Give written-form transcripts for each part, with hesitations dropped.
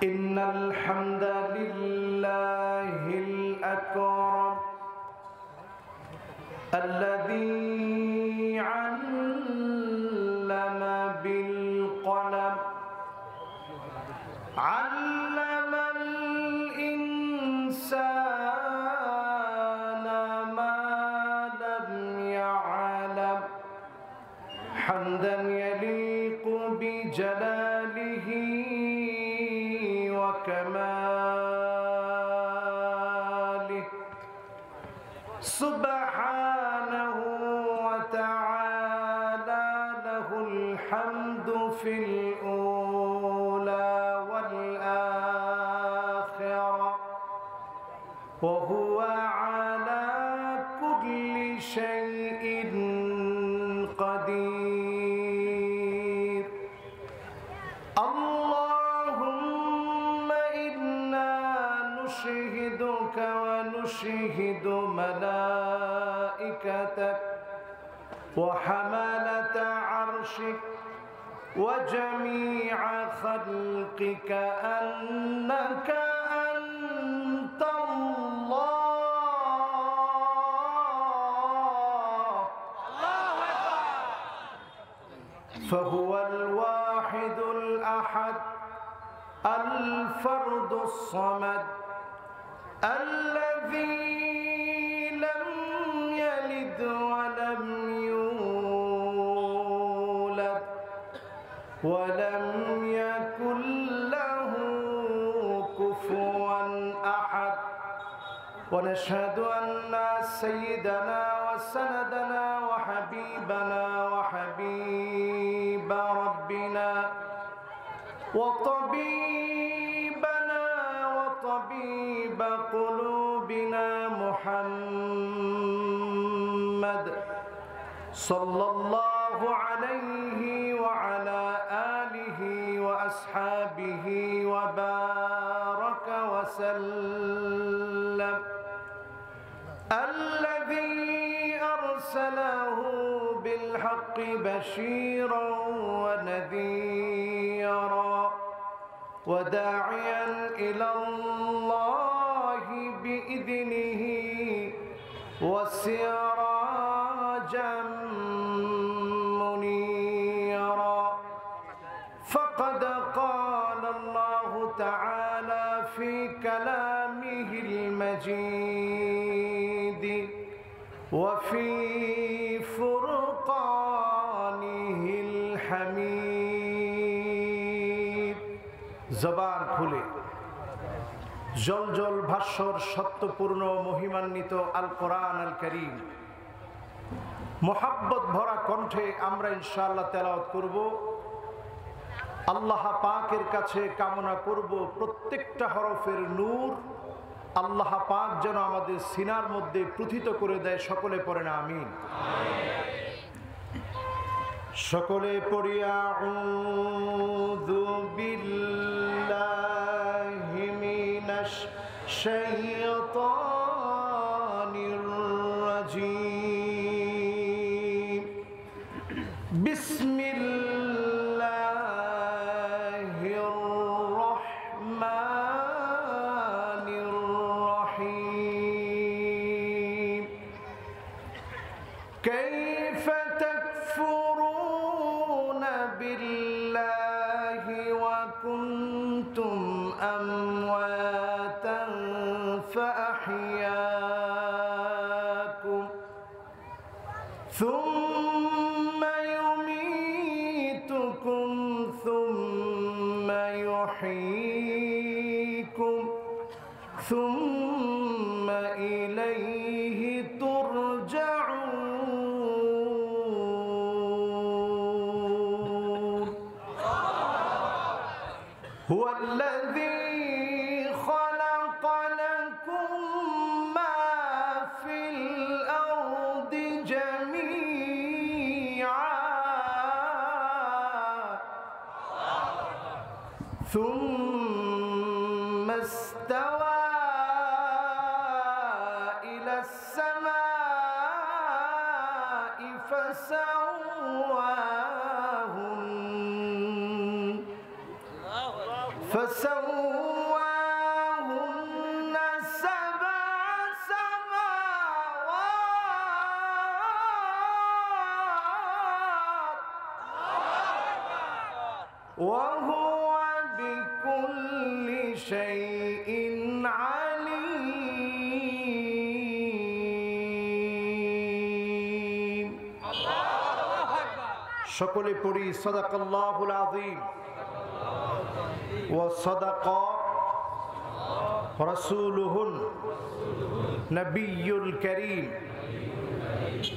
إن الحمد لله الأكرم الذي علم بالقلم علم الإنسان ما لم يعلم حمدا يليق بجلاله وكماله سبحانه وتعالى له الحمد في الأولى والآخرة وهو على كل شيء قدير. اللهم إنا نشهدك ونشهد ملائكتك وحملة عرشك وجميع خلقك أنك أنت الله فهو الواحد الأحد الفرد الصمد الذي لم يلد ولم يولد ولم يكن له كفوا أحد. ونشهد أن سيدنا وسندنا وحبيبنا وحبيب ربنا وطبيبنا وطبيب قلوبنا محمد صلى الله عليه وعلى آله وأصحابه وبارك وسلم الذي أرسله بالحق بشيرا ونذيرا وداعيا إلى الله بإذنه وسراجا منيرا. فقد قال الله تعالى في كلامه المجيد وفي فرقانه الحميد জবান খুলে জলজল ভাস্বর সত্যপূর্ণ মহিমান্বিত আল কোরআন আল কারীম মোহাব্বত ভরা কণ্ঠে আমরা ইনশাআল্লাহ তেলাওয়াত করব। আল্লাহ পাকের কাছে কামনা করব প্রত্যেকটা হরফের নূর আল্লাহ পাক যেন আমাদের সিনার মধ্যে প্রথিত করে দেয়। সকলে পড়েন আমিন। সকলে পড়ি আউযু বিল্লাহি মিনাশ শাইতানির রাজীম। বিসমিল্লাহির রহমানির রহিম। কাইফা তাকফুরুনা বিল্লাহি ওয়া কুনতুম আমওয়াতান ফাআহইয়াকুম সুম্মা ইউমীতুকুম সুম্মা ইউহয়ীকুম সুম্মা ইলাইহি তুরজাউন। হুয়া আল্লাযী খালাকা লাকুম মা ফিল আরদি জামিআ ثم استوى إلى السماء فسواهن فسواهن سبع سماوات وهو بكل شيء عليم সকলে পড়ি সাদাকাল্লাহুল আযীম ওয়া সাদাকা রাসূলুহুন নবিয়্যুল কারীম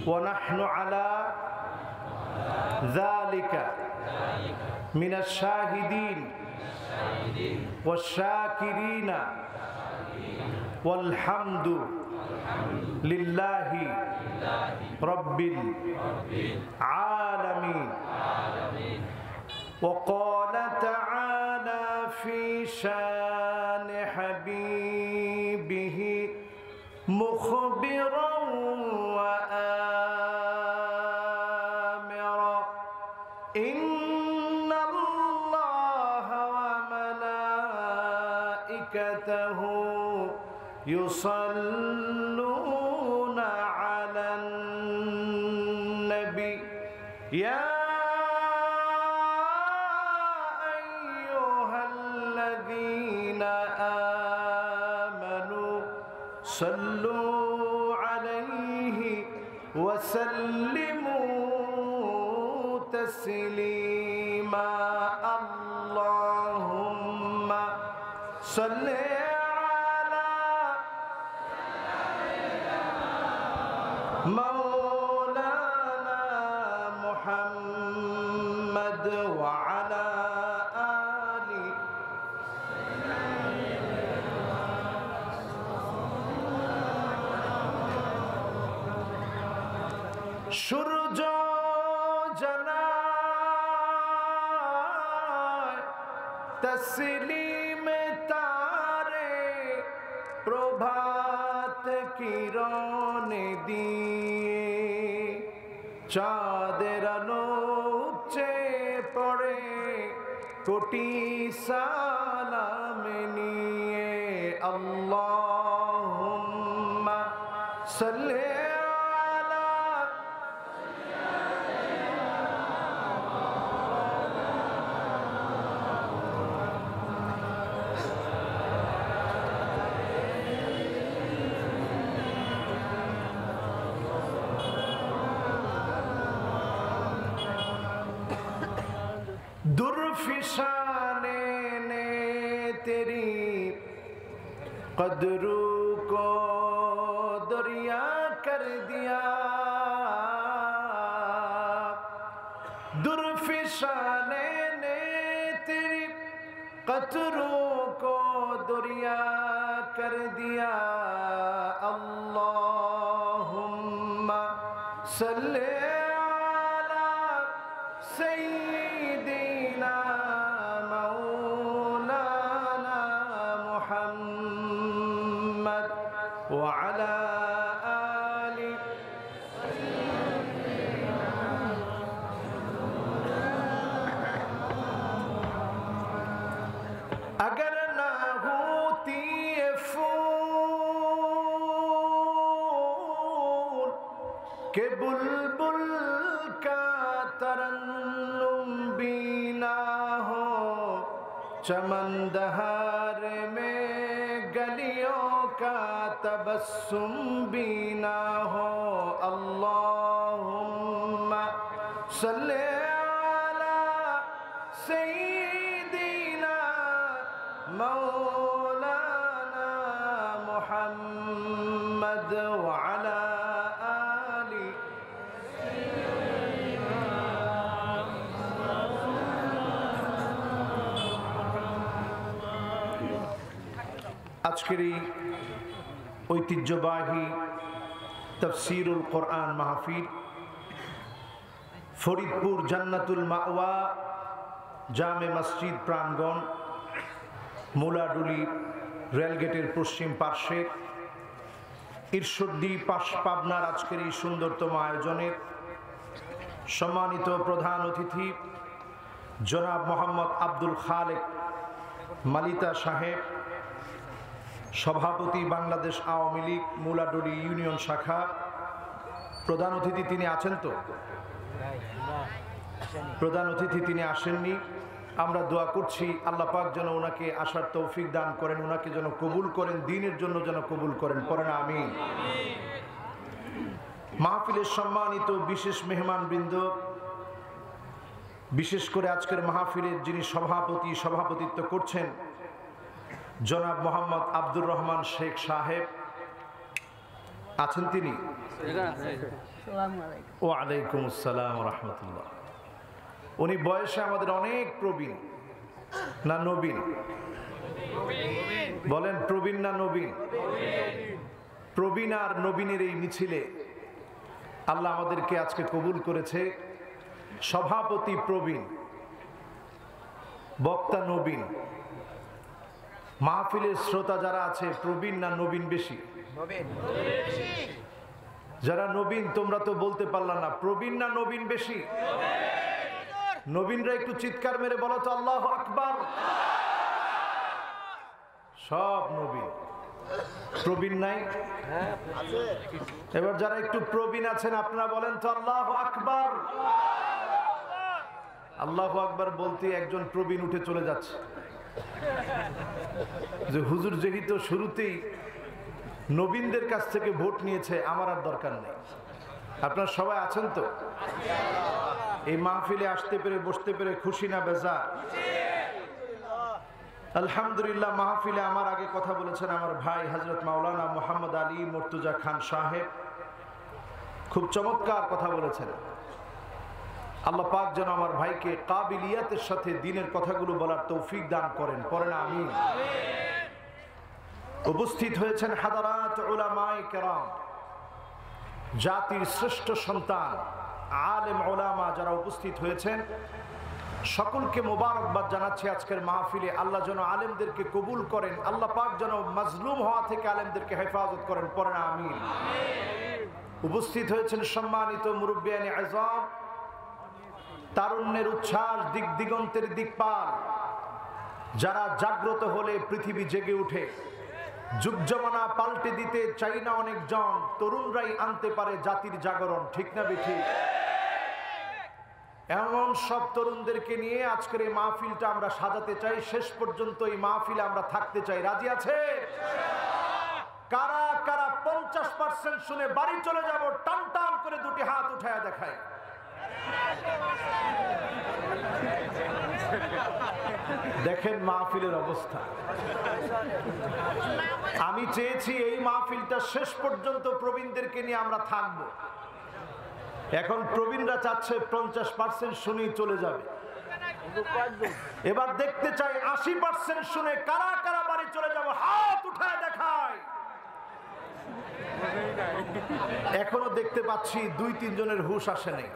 ওয়া নাহনু আলা যালিকা মিনাশ শাহিদিন ওয়াশ শাকিরিনা ওয়াল হামদু লিল্লাহি রাব্বিল আলামিন وقال تعالى في شان حبيبه مخبرا وآمرا إن الله وملائكته يصلون على النبي يا صلوا عليه وسلموا تسليما اللهم صل على مولانا محمد وعلى آله সূর্য জানায় তসলিম তারে প্রভাত কিরণ দিয়ে চাঁদের আলো উপচে পড়ে কোটি সালাম নিয়ে আল্লাহুম্মা সাল্লি दुर्फिशाने ने तेरी कदरू को दरिया कर दिया दुर्फिशाने ने तेरी कदरू को दरिया कर दिया अल्लाहुम्मा सल्ले अला सय्यिदिना मौलाना मुहम्मद व अला आलि अगर ना होती ये फूल के बुलबुल का तरन्नुम भी ना हो चमन दहार में गलियों का तबस्सुम भी ना हो अल्लाहुम्मा सल्ले अला सय्यिदिना मौलाना मुहम्मद व अला आलि আজকের এই ঐতিহ্যবাহী তাফসীরুল কোরআন মাহফিল ফরিদপুর জান্নাতুল মাওয়া জামে মসজিদ প্রাঙ্গণ মুলাডুলি রেলগেটের পশ্চিম পার্শ্বে ঈশ্বরদী পাবনার আজকের এই সুন্দরতম আয়োজনের সম্মানিত প্রধান অতিথি জনাব মোহাম্মদ আব্দুল খালেক মালিতা সাহেব, সভাপতি বাংলাদেশ আওয়ামী লীগ মুলাডুলি ইউনিয়ন শাখা। প্রধান অতিথি তিনি আছেন তো? প্রধান অতিথি তিনি আসেননি। আমরা দোয়া করছি আল্লাহ পাক যেন ওনাকে আসার তৌফিক দান করেন, ওনাকে যেন কবুল করেন, দ্বীনের জন্য যেন কবুল করেন, পড়েন আমিন। মাহফিলের সম্মানিত বিশেষ মেহমানবৃন্দ, বিশেষ করে আজকের মাহফিলের যিনি সভাপতিত্ব করছেন জনাব মোহাম্মদ আব্দুর রহমান শেখ সাহেব আছেন তিনি? ওয়ালাইকুম আসসালাম ওয়া রাহমাতুল্লাহ। উনি বয়সে আমাদের অনেক প্রবীণ, না নবীন? বলেন প্রবীণ না নবীন? প্রবীণ আর নবীনের এই মিছিলে আল্লাহ আমাদেরকে আজকে কবুল করেছে। সভাপতি প্রবীণ, বক্তা নবীন। মাহফিলের শ্রোতা যারা আছে প্রবীণ না নবীন বেশি? যারা নবীন তোমরা তো বলতে পারলা না, প্রবীণ না নবীন বেশি? নবীনরা একটু চিৎকার মেরে বলো তো আল্লাহু আকবার। সব নবীন, প্রবীণ নাই? এবার যারা একটু প্রবীণ আছেন আপনারা বলেন তো আল্লাহু আকবার। আল্লাহু আকবার বলতে একজন প্রবীণ উঠে চলে যাচ্ছে যে হুজুর যেহেতু শুরুতেই নবীনদের কাছ থেকে ভোট নিয়েছে, আমার আর দরকার নেই। আপনারা সবাই আছেন তো? এই মাহফিলে আসতে পেরে বসতে পেরে খুশি না বেজার? আলহামদুলিল্লাহ। মাহফিলে আমার আগে কথা বলেছেন আমার ভাই হযরত মাওলানা মুহাম্মদ আলী মুর্তজা খান সাহেব, খুব চমৎকার কথা বলেছেন। আল্লাহ পাক যেন আমার ভাইকে কাবিলিয়াতের সাথে দ্বীনের কথাগুলো বলার তৌফিক দান করেন, পড়েন আমিন। উপস্থিত হয়েছেন হাদারাত উলামায়ে কেরাম, জাতির শ্রেষ্ঠ সন্তান আলেম উলামা যারা উপস্থিত হয়েছেন, সকলকে মোবারকবাদ জানাচ্ছি আজকের মাহফিলে। আল্লাহ যেন আলেমদেরকে কবুল করেন, আল্লাহ পাক যেন মাজলুম হওয়া থেকে আলেমদেরকে হেফাজত করেন, পড়েন আমিন। উপস্থিত হয়েছেন সম্মানিত মুরব্বিয়ানে আযম, তারুণ্যের উচ্ছ্বাস, দিক দিগন্তের দিকপাল, যারা জাগ্রত হলে পৃথিবী জেগে উঠে। যুগ জমানা পাল্টে দিতে চাই না অনেকজন, তরুণরাই আনতে পারে জাতির জাগরণ, ঠিক না বেঠিক? এমন সব তরুণদেরকে নিয়ে আজকের এই মাহফিলটা আমরা সাজাতে চাই। শেষ পর্যন্ত এই মাহফিলে আমরা থাকতে চাই। রাজি আছে? কারা কারা 50% শুনে বাড়ি চলে যাব টান টান করে দুটি হাত উঠায়া দেখায়। দেখেন মাহফিলের অবস্থা। আমি চেয়েছি এই মাহফিলটা শেষ পর্যন্ত প্রবীণদেরকে নিয়ে আমরা থাকবো। এখন প্রবীণরা চাচ্ছে 50% শুনেই চলে যাবে। এবার দেখতে চাই 80% শুনে কারা কারা বাড়ি চলে যাব, হাত উঠায় দেখায়। এখনো দেখতে পাচ্ছি 2-3 জনের হুশ আসে নাই।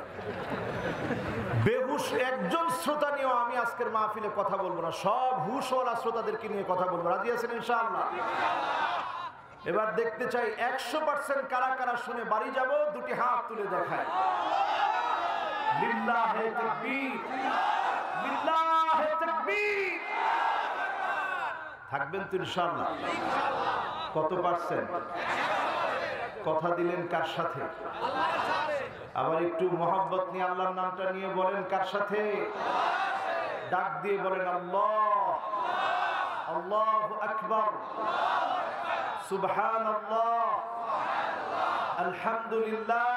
বেহুশ একজন শ্রোতা নিয়েও আমি আজকের মাহফিলে কথা বলবো না, সব হুশওয়ালা শ্রোতাদেরকে নিয়ে কথা বলবো। রাজি আছেন ইনশাআল্লাহ? এবার দেখতে চাই 100% কারা কারা শুনে বাড়ি যাব, দুটি হাত তুলে দেখায়। লিল্লাহে তাকবীর, লিল্লাহে তাকবীর। থাকবেন তো ইনশাআল্লাহ? কত পার্সেন্ট? কথা দিলেন কার সাথে? আবার একটু মহব্বত নিয়ে আল্লাহর নামটা নিয়ে বলেন কার সাথে? ডাক দিয়ে বলেন আল্লাহ, আল্লাহু আকবার, সুবহানাল্লাহ, আলহামদুলিল্লাহ,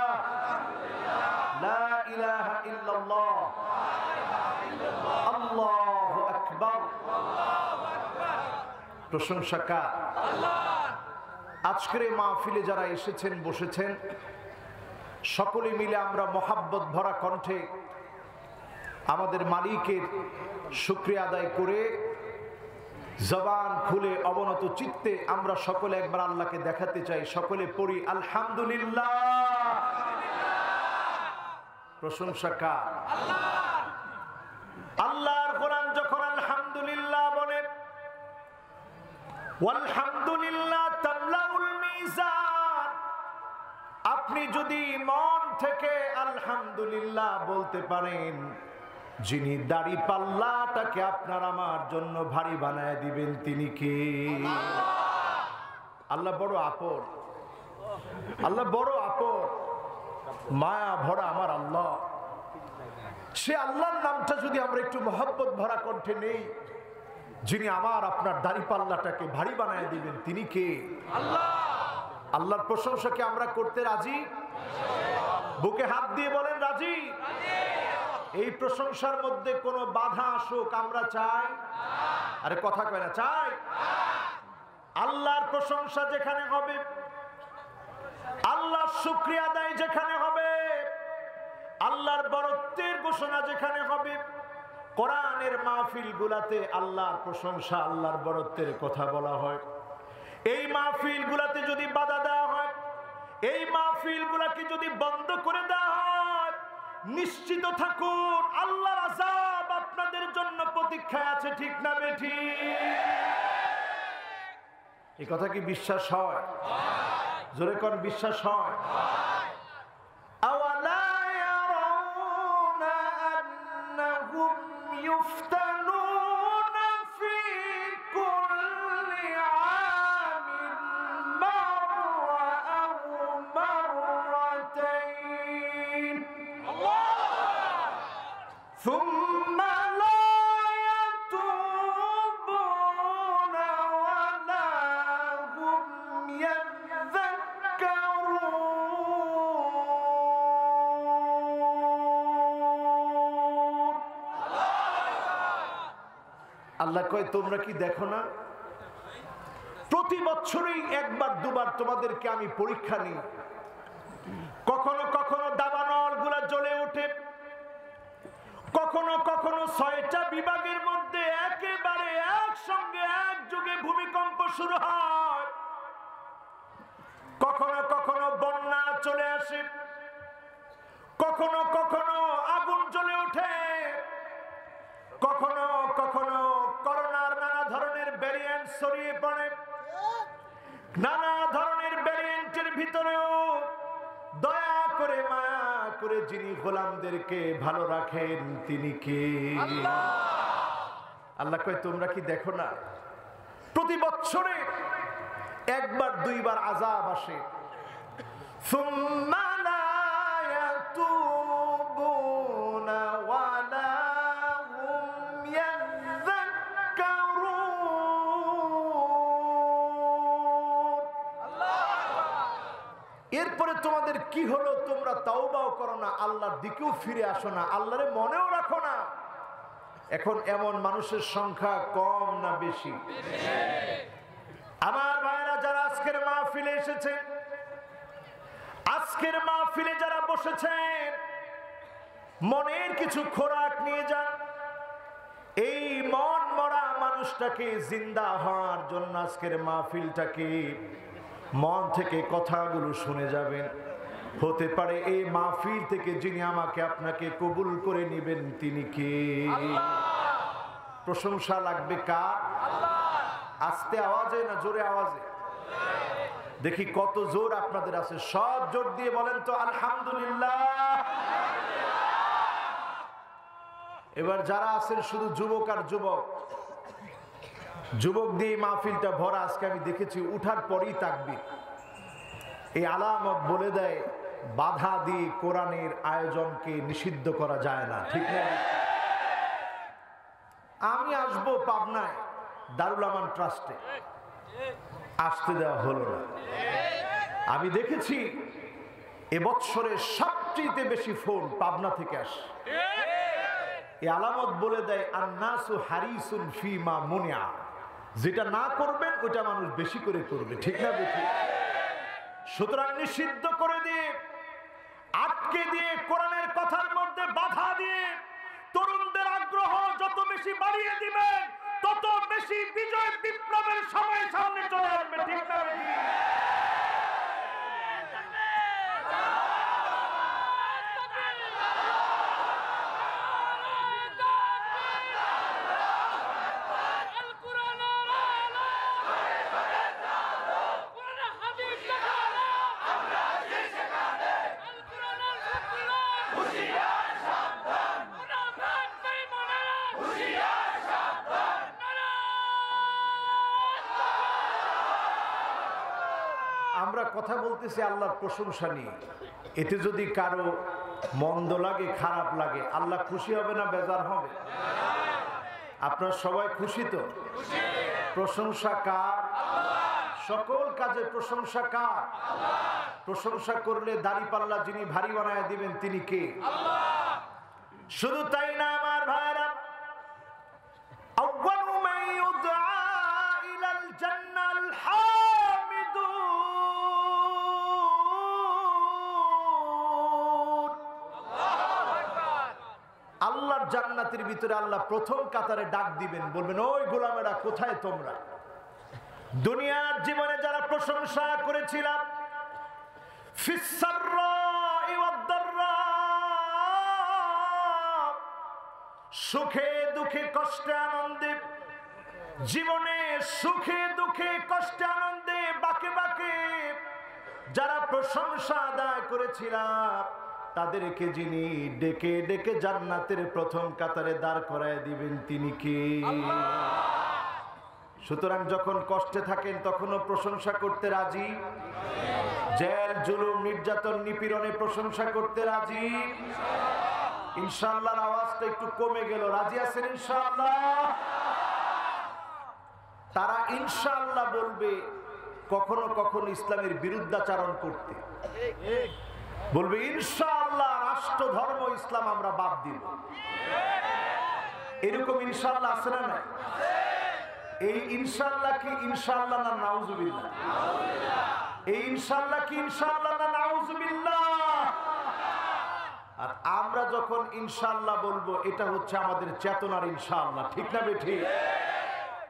লা ইলাহা ইল্লাল্লাহ, আল্লাহু আকবার। প্রশংসা কার? আজকের এই মাহফিলে যারা এসেছেন বসেছেন সকলে মিলে আমরা মহাব্বত ভরা কণ্ঠে আমাদের মালিকের শুকরিয়া আদায় করে জবান খুলে অবনত চিত্তে আমরা সকলে একবার আল্লাহকে দেখাতে চাই। সকলে পড়ি আলহামদুলিল্লাহ। প্রশংসা কার? আল্লাহর কোরআন যখন আলহামদুলিল্লাহ বলে, ওয়ালহামদুলিল্লাহ তামলাউল মিজান, আপনি যদি মন থেকে আলহামদুলিল্লাহ বলতে পারেন যিনি দাড়ি পাল্লাটাকে আপনার আমার জন্য ভারী বানায় দিবেন তিনি কে? আল্লাহ বড় আপন, আল্লাহ বড় আপন, মায়া ভরা আমার আল্লাহ। সে আল্লাহর নামটা যদি আমরা একটু মহব্বত ভরা কণ্ঠে নেই, যিনি আমার আপনার দাড়ি পাল্লাটাকে ভারী বানায় দিবেন তিনি কে? আল্লাহ। আল্লাহর প্রশংসাকে আমরা করতে রাজি? বুকে হাত দিয়ে বলেন রাজি? এই প্রশংসার মধ্যে কোনো বাধা আসুক আমরা চাই? আরে কথা কয় না, চাই? আল্লাহর প্রশংসা যেখানে হবে, আল্লাহর শুকরিয়া আদায় যেখানে হবে, আল্লাহর বরত্বের ঘোষণা যেখানে হবে, কোরআনের মাহফিল গুলাতে আল্লাহর প্রশংসা আল্লাহর বরত্বের কথা বলা হয়, এই মাহফিল গুলাতে যদি বাধা দেওয়া হয়, এই মাহফিল গুলাকে যদি বন্ধ করে দেওয়া হয়, নিশ্চিত থাকুন আল্লাহর আযাব আপনাদের জন্য প্রতীক্ষায় আছে। ঠিক না বেঠিক? এই কথা কি বিশ্বাস হয়? জোরে কোন বিশ্বাস হয়? আওয়ালা ইয়ারাউনা আন্নাহুম ইফতানুনা ফি কুল্লি আমিন মাররা আও মাররাতাইন সুম্মা লা ইয়াতুবুনা ওয়ালা হুম ইয়াযাক্কারুন। আল্লাহ কয় তোমরা কি দেখো না, প্রতি বছরই একবার দুবার তোমাদেরকে আমি পরীক্ষা নিই। কখনো কখনো দাবানল গুলা জ্বলে ওঠে, কখনো কখনো ৬টা বিভাগের মধ্যে একেবারে একসঙ্গে একযোগে ভূমিকম্প শুরু হয়, কখনো কখনো বন্যা চলে আসে, কখনো কখনো আগুন জ্বলে ওঠে, কখনো কখনো করোনার নানা ধরনের ভ্যারিয়েন্ট ছড়িয়ে পড়ে। নানা ধরনের ভ্যারিয়েন্টের ভিতরেও দয়া করে মায়া করে যিনি গোলামদেরকে ভালো রাখেন তিনি কে? আল্লাহ কয় তোমরা কি দেখো না, প্রতি বছরে একবার দুইবার আযাব আসে। সুম্মা লা ইয়াতুবুনা ওয়ালা হুম ইয়াযাক্কারুন। এরপরে তোমাদের কি হলো, তোমরা তাওবাও করো না, আল্লাহর দিকেও ফিরে আসো না, আল্লাহরে মনেও রাখো না। এখন এমন মানুষের সংখ্যা কম না বেশি? আমার ভাইরা যারা আজকের মাহফিলে এসেছেন, আজকের মাহফিলে যারা বসেছেন, মনের কিছু খোরাক নিয়ে যান। এই মন মরা মানুষটাকে জিন্দা হওয়ার জন্য আজকের মাহফিলটাকে মন থেকে কথাগুলো শুনে যাবেন। হতে পারে এই মাহফিল থেকে যিনি আমাকে আপনাকে কবুল করে নেবেন তিনি কে? প্রশংসা লাগবে কার? আস্তে আওয়াজে না জোরে আওয়াজে? দেখি কত জোর আপনাদের আছে, সব জোর দিয়ে বলেন তো আলহামদুলিল্লাহ। এবার যারা আছেন শুধু যুবক আর যুবক, যুবক দিয়ে মাহফিলটা ভরা। আজকে আমি দেখেছি উঠার পরেই তাকবীর। এই আলামত বলে দেয় বাধা দিয়ে কোরআনের আয়োজনকে নিষিদ্ধ করা যায় না। ঠিক না? আমি আসবো পাবনায় দারুল আমান ট্রাস্টে, আসতে দেওয়া হলো না। আমি দেখেছি এবছরের সবচেয়ে বেশি ফোন পাবনা থেকে আসে। এই আলামত বলে দেয় আন্নাসু হারিসুন ফিমা মুনিয়া, যেটা না করবেন ওটা মানুষ বেশি করে করবে। ঠিক না বেশি? সুতরাং নিষিদ্ধ করে দিয়ে, আটকে দিয়ে, কোরআনের কথার মধ্যে বাধা দিয়ে তরুণদের আগ্রহ যত বেশি বাড়িয়ে দিবেন, তত বেশি বিজয় বিপ্লবের সময় সামনে চলে আসবে। ঠিক না বেশি? আমরা কথা বলতেছি আল্লাহর প্রশংসা নিয়ে, এতে যদি কারো মন্দ লাগে, খারাপ লাগে, আল্লাহ খুশি হবে না বেজার হবে? আপনারা সবাই খুশি তো? প্রশংসা কার? সকল কাজে প্রশংসা কার? প্রশংসা করলে দাড়িপাল্লা যিনি ভারী বানায় দিবেন তিনি কে? শুধু তাই না আমার ভাইরা, আউয়ালু মান ইউদআ ইলাল জান্নাল হামিদুন। আল্লাহর জান্নাতের ভিতরে আল্লাহ প্রথম কাতারে ডাক দিবেন, বলবেন ওই গোলামেরা কোথায় তোমরা? দুনিয়ার জীবনে যারা প্রশংসা করেছিলাম, ফিস-সাররাই ওয়াদ-দাররা, সুখে দুঃখে কষ্টে আনন্দে, জীবনে সুখে দুঃখে কষ্টে আনন্দে বাঁকে বাঁকে যারা প্রশংসা আদায় করেছিলাম, তাদেরকে যিনি ডেকে ডেকে জান্নাতের প্রথম কাতারে দাঁড় করায় দিবেন তিনি কে? সুতরাং যখন কষ্টে থাকেন তখনও প্রশংসা করতে রাজি, জেল জুলুম নির্যাতন নিপীড়নে প্রশংসা করতে রাজি? ইনশাআল্লাহর আওয়াজটা একটু কমে গেল, রাজি আছেন ইনশাআল্লাহ? তারা ইনশাআল্লাহ বলবে কখনো কখনো ইসলামের বিরুদ্ধাচরণ করতে, বলবে ইনশাআল্লাহ রাষ্ট্র ধর্ম ইসলাম আমরা বাদ দিব। এরকম ইনশাআল্লাহ আছে না নাই? এই ইনশাআল্লাহ কি ইনশাআল্লাহ না নাউজুবিল্লাহ? এই ইনশাআল্লাহ কি ইনশাআল্লাহ না নাউজুবিল্লাহ? আর আমরা যখন ইনশাআল্লাহ বলবো এটা হচ্ছে আমাদের চেতনার ইনশাআল্লাহ, ঠিক না বেঠিক?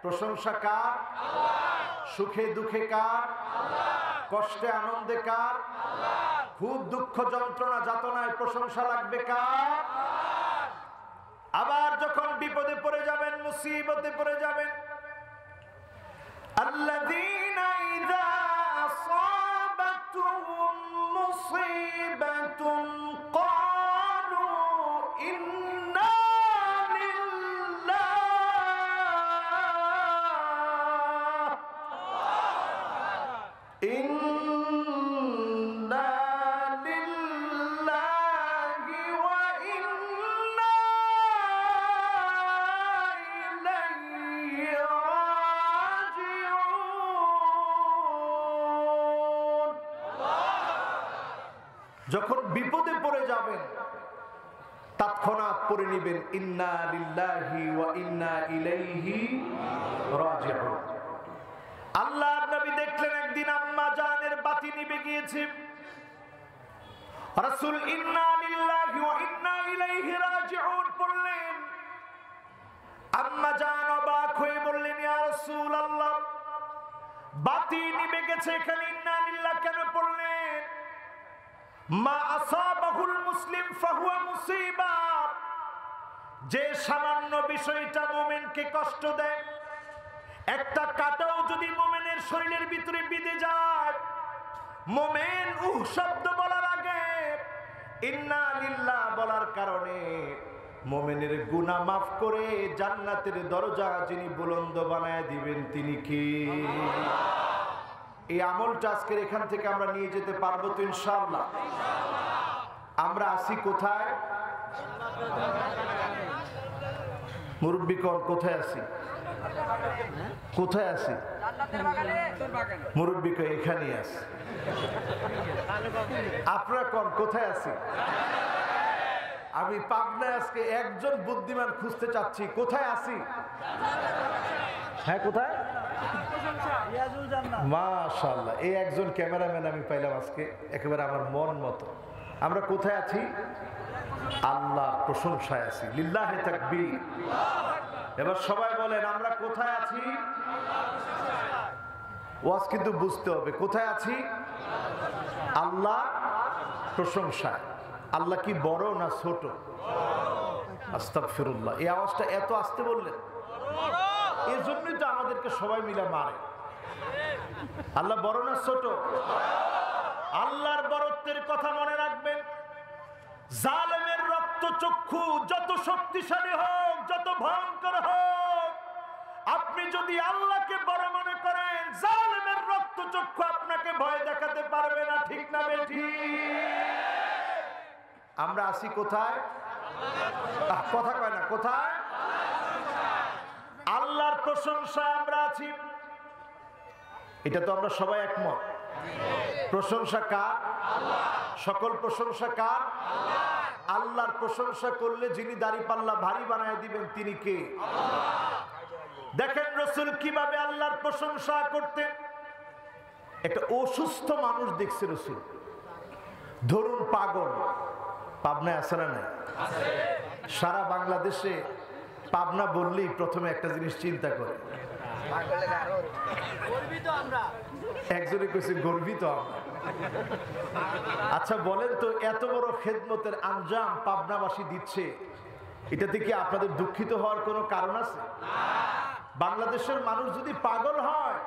প্রশংসা কার? সুখে দুঃখে কার? কষ্টে আনন্দে কার? খুব দুঃখ যন্ত্রণা যাতনায় প্রশংসা লাগবে কার? আবার যখন বিপদে পড়ে যাবেন, মুসিবতে পড়ে যাবেন, আল্লাযীনা ইযা আসাবাতুহুম মুসিবাতুন ক্বালু ইন্না লিল্লাহি ইন্না লিল্লাহি ওয়া ইন্না ইলাইহি রাজিউন। যখন বিপদে পড়ে যাবেন তৎক্ষণাৎ পড়ে নেবেন ইন্না লিল্লাহি ওয়া ইন্না ইলাইহি রাজিউন। আল্লাহর নবী দেখলেন একদিন আম্মা জানের বাতি নিভে গিয়েছে, রাসূল ইন্না লিল্লাহি ওয়া ইন্না ইলাইহি রাজিউন পড়লেন। আম্মা জান অবাক হয়ে বললেন, ইয়া রাসূলুল্লাহ, বাতি নিভে গেছে, এখানে ইন্না লিল্লাহি কেন পড়লেন? মা আসাবাহুল মুসলিম ফাহুয়া মুসিবা, যে সামান্য বিষয়টা মুমিনকে কষ্ট দেয়, একটা কাঁটাও যদি মুমিনের শরীরের ভিতরে বিঁধে যায়, মুমিন শব্দ বলার আগে ইন্না লিল্লাহ বলার কারণে মুমিনের গুনাহ মাফ করে জান্নাতের দরজা যিনি বুলন্দ বানায় দিবেন তিনি কি? এই আমলটা আজকের এখান থেকে আমরা নিয়ে যেতে পারবো তো ইনশাআল্লাহ? আমরা আসি কোথায়? মুরব্বিগণ কোথায় আছি? কোথায় আছি? মুরব্বি কই এখানেই আছে। আপনারা কোন কোথায় আছি? আমি পাবনায় আজকে একজন বুদ্ধিমান খুঁজতে চাচ্ছি, কোথায় আছি? হ্যাঁ কোথায়? মাশাআল্লাহ, এই একজন ক্যামেরাম্যান আমি পাইলাম আজকে, একেবারে আমার মন মতো। আমরা কোথায় আছি? আল্লাহর প্রশংসায় আছি। লিল্লাহি তাকবীর। এবার সবাই বলেন আমরা কোথায় আছি? ওয়াজ কিন্তু বুঝতে হবে কোথায় আছি? আল্লাহ প্রশংসায়। আল্লাহ কি বড় না ছোট? আস্তাগফিরুল্লাহ। এই আওয়াজটা এত আস্তে বললেন, এই জন্যই তো আমাদেরকে সবাই মিলে মারে। আল্লাহ বড় না ছোট? আল্লাহর বড়ত্বের কথা মনে রাখবেন। জালেমের রক্তচক্ষু যত শক্তিশালী হোক, যত ভয়ঙ্কর হোক, আপনি যদি আল্লাহকে বড় মনে করেন, জালেমের রক্তচক্ষু আপনাকে ভয় দেখাতে পারবে না, ঠিক না বেঠিক? আমরা আছি কোথায়? কথা কয় না, কোথায়? আল্লাহর প্রশংসা আমরা আছি, এটা তো আমরা সবাই একমত। প্রশংসা কার? সকল প্রশংসা কার? আল্লাহর প্রশংসা করলে যিনি দাড়িপাল্লা ভারী বানায় দিবেন তিনি কে? দেখেন রাসূল কিভাবে আল্লাহর প্রশংসা করতেন। একটা অসুস্থ মানুষ দেখছে রাসূল, ধরুন পাগল, পাবনায় আছে না? নাই? সারা বাংলাদেশে পাবনা বললেই প্রথমে একটা জিনিস চিন্তা করে, একজনে কইছে গর্বিত আমরা। আচ্ছা বলেন তো, এত বড় খেদমতের আঞ্জাম পাবনাবাসী দিচ্ছে, এটাতে কি আপনাদের দুঃখিত হওয়ার কোনো কারণ আছে? বাংলাদেশের মানুষ যদি পাগল হয়,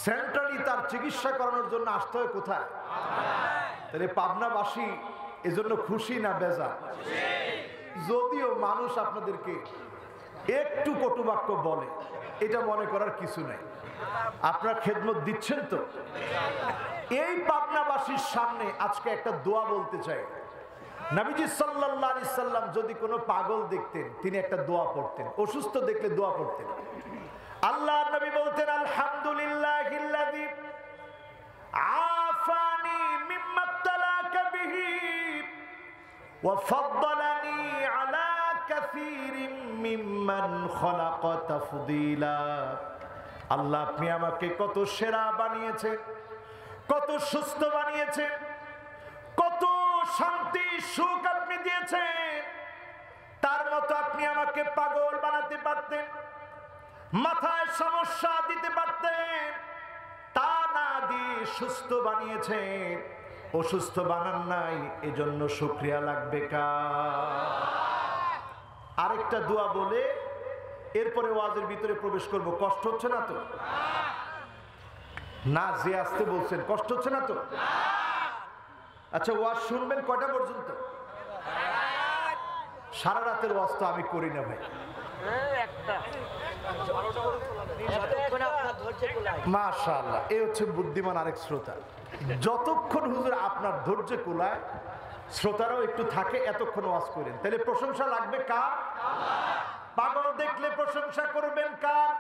সেন্ট্রালি তার চিকিৎসা করানোর জন্য আসতে হয় কোথায়? তাহলে পাবনাবাসী এজন্য খুশি না বেজার? যদিও মানুষ আপনাদেরকে একটু কটুবাক্য বলে, এটা মনে করার কিছু নাই, আপনারা খেদমত দিচ্ছেন তো। এই পাবনাবাসীর সামনে আজকে একটা দোয়া বলতে চাই। নবীজি সাল্লাল্লাহু আলাইহি সাল্লাম যদি কোনো পাগল দেখতেন, তিনি একটা দোয়া পড়তেন, অসুস্থ দেখলে দোয়া পড়তেন। আল্লাহর নবী বলতেন, আলহামদুলিল্লাহিল্লাযী আফানি মিম্মা ইবতালাকা বিহি ওয়া ফাদ্দালানি আলা কাসীরিম মিম্মান খালাকা তাফদীলা। আল্লাহ, আপনি আমাকে কত সেরা বানিয়েছেন, কত সুস্থ বানিয়েছেন, কত শান্তি সুখ আপনি দিয়েছেন। তার মতো আপনি আমাকে পাগল বানাতে পারতেন, মাথায় সমস্যা দিতে পারতেন, তা না দিয়ে সুস্থ বানিয়েছেন, অসুস্থ বানান নাই, এজন্য শুকরিয়া লাগবে কার? আরেকটা দোয়া বলে এরপরে ওয়াজের ভিতরে প্রবেশ করব। কষ্ট হচ্ছে না তো? না, যে আসতে বলছেন কষ্ট হচ্ছে না তো? আচ্ছা, ওয়াজ শুনবেন কয়টা পর্যন্ত? সারা রাতের ওয়াজ তো আমি করি না ভাই। মাশাআল্লাহ, এই হচ্ছে বুদ্ধিমান আরেক শ্রোতা। যতক্ষণ হুজুর আপনার ধৈর্য কুলায়, শ্রোতারাও একটু থাকে, এতক্ষণ ওয়াজ করেন। তাহলে প্রশংসা লাগবে কার? পাগল দেখলে প্রশংসা করবেন কার?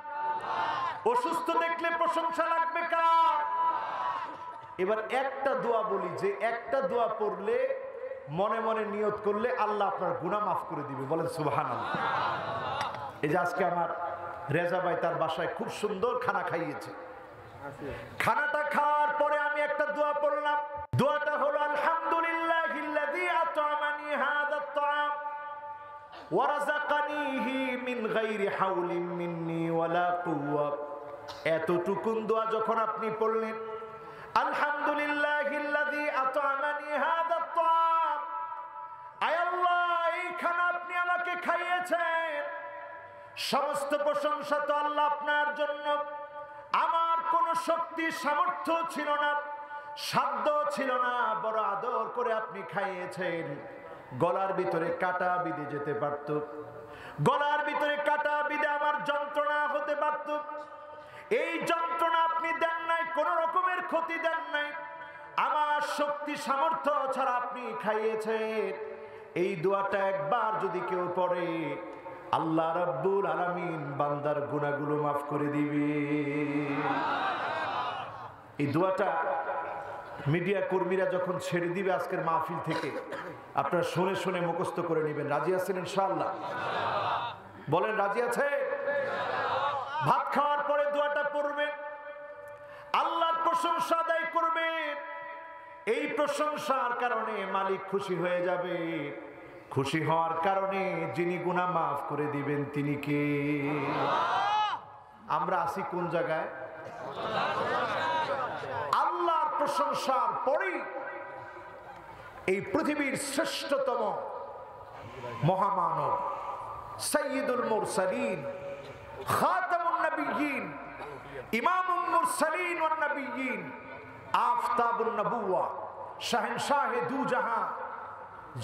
অসুস্থ দেখলে প্রশংসা লাগবে কার? এবার একটা দোয়া বলি, যে একটা দোয়া পড়লে মনে মনে নিয়ত করলে আল্লাহ আপনার গুনাহ মাফ করে দিবে। বলেন সুবহানাল্লাহ। এই যে আজকে আমার রেজা ভাই তার বাসায় খুব সুন্দর খানা খাইয়েছে, খানাটা খাওয়ার পরে আমি একটা দোয়া পড়লাম। দোয়াটা হলো, আলহামদুলিল্লাহিল্লাযী আত'আমানি হাযাত তা'আম ওয়া রাযাকানিহি মিন গায়রি হাওলিন মিন্নি ওয়ালা কুওয়া। এতটুকুন দোয়া যখন আপনি পড়লেন, আলহামদুলিল্লাহিল্লাযী আত'আমানি হাযাত তা'আম, আয় আল্লাহ, এই খানা আপনি আমাকে খাইয়েছেন, সমস্ত প্রশংসা তো আল্লাহ আপনার জন্য। আমার কোনো শক্তি সামর্থ্য ছিল না, সাধ্য ছিল না, বড় আদর করে আপনি খাইয়েছেন। গলার ভিতরে কাটা বিঁধে যেতে পারত, গলার ভিতরে কাটা বিঁধে আমার যন্ত্রণা হতে পারত। এই যন্ত্রণা আপনি দেন নাই, কোন রকমের ক্ষতি দেন নাই, আমার শক্তি সামর্থ্য ছাড়া আপনি খাইয়েছেন। এই দোয়াটা একবার যদি কেউ পড়ে, আল্লাহ রাব্বুল আলামিন বান্দার গুনাহগুলো মাফ করে দিবে। এই দোয়াটা মিডিয়া কর্মীরা যখন ছেড়ে দিবে আজকের মাহফিল থেকে, আপনারা শুনে শুনে মুখস্থ করে নেবেন। রাজি আছেন ইনশাআল্লাহ? বলেন রাজি আছে? ভাত খাওয়ার পরে দোয়াটা পড়বেন, আল্লাহর প্রশংসা আদায় করবেন। এই প্রশংসার কারণে মালিক খুশি হয়ে যাবে, খুশি হওয়ার কারণে যিনি গুনাহ মাফ করে দিবেন তিনি কে? আমরা আছি কোন জায়গায়? আল্লাহর প্রশংসার পরেই এই পৃথিবীর শ্রেষ্ঠতম মহামানব, সাইয়্যিদুল মুরসালিন, খাতামুন নবিয়্যিন, ইমামুল মুরসালিন ওয়ান নবিয়্যিন, আফতাবুন নবুওয়া, শাহেনশাহে দু জাহান,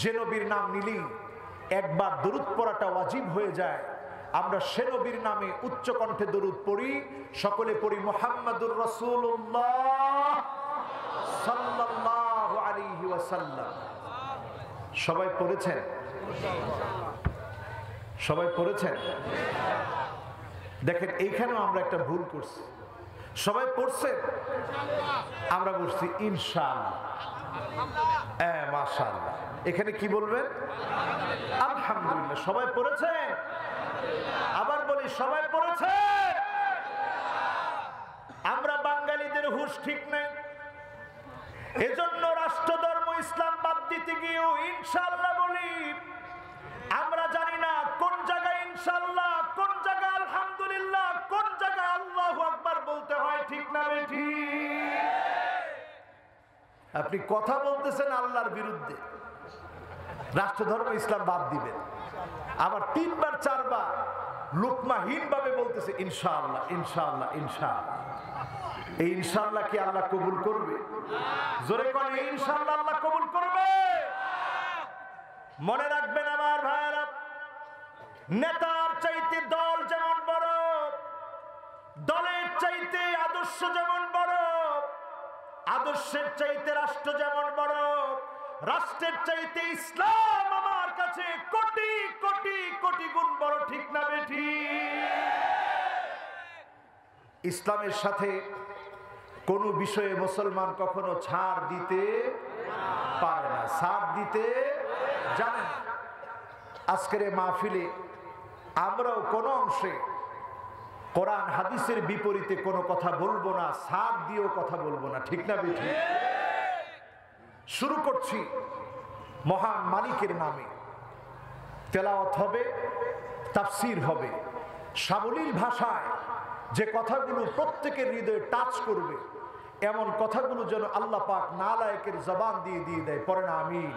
যে নবীর নাম নিলেই একবার দরুদ পড়াটা ওয়াজিব হয়ে যায়। আমরা সে নবীর নামে উচ্চ কণ্ঠে দরুদ পড়ি, সকলে পড়ি মুহাম্মাদুর রাসূলুল্লাহ সাল্লাল্লাহু আলাইহি ওয়াসাল্লাম। সবাই পড়েছেন? সবাই পড়েছেন? দেখেন এইখানেও আমরা একটা ভুল করছি। সবাই পড়ছেন? আমরা বলছি ইনশাআল্লাহ, হ্যাঁ মাশাআল্লাহ। এখানে কি বলবেন? আলহামদুলিল্লাহ। সবাই পড়েছেন? আবার বলি সবাই পড়েছেন? আমরা বাঙালিদের হুঁশ ঠিক নাই, এজন্য রাষ্ট্র ধর্ম ইসলাম বাদ দিতে গিয়েও ইনশাআল্লাহ বলি। আমরা জানি না কোন জায়গায় ইনশাআল্লাহ, কোন জায়গায় আলহামদুলিল্লাহ, কোন জায়গায় আল্লাহু আকবার বলতে হয়, ঠিক না ঠিক? আপনি কথা বলতেছেন আল্লাহর বিরুদ্ধে, রাষ্ট্র ধর্ম ইসলাম বাদ দিবেন, আবার 3 বার 4 বার লোকমাহীন ভাবে বলতেছে ইনশাআল্লাহ ইনশাআল্লাহ ইনশাআল্লাহ। এই ইনশাআল্লাহ কি আল্লাহ কবুল করবে? জোরে কোন ইনশাআল্লাহ আল্লাহ কবুল করবে? মনে রাখবেন আমার ভাইরা, নেতার চাইতে দল যেমন বড়, দলের চাইতে আদর্শ যেমন বড়, আদর্শের চাইতে রাষ্ট্র যেমন বড়, রাষ্ট্রের চাইতে ইসলাম আমার কাছে কোটি কোটি কোটি গুণ বড়, ঠিক না বেঠিক? ইসলামের সাথে কোন বিষয়ে মুসলমান কখনো ছাড় দিতে পারে না, ছাড় দিতে জানে না। আজকের এই মাহফিলে আমরাও কোনো অংশে কোরআন হাদিসের বিপরীতে কোনো কথা বলবো না, ছাড় দিয়েও কথা বলবো না, ঠিক না বেঠিক? শুরু করছি মহান মালিকের নামে। তেলাওয়াত হবে, তাফসীর হবে, সাবলীল ভাষায় যে কথাগুলো প্রত্যেকের হৃদয়ে টাচ করবে, এমন কথাগুলো যেন আল্লাহ পাক নালায়েকের জবান দিয়ে দিয়ে দেয়। পড়েন আমিন।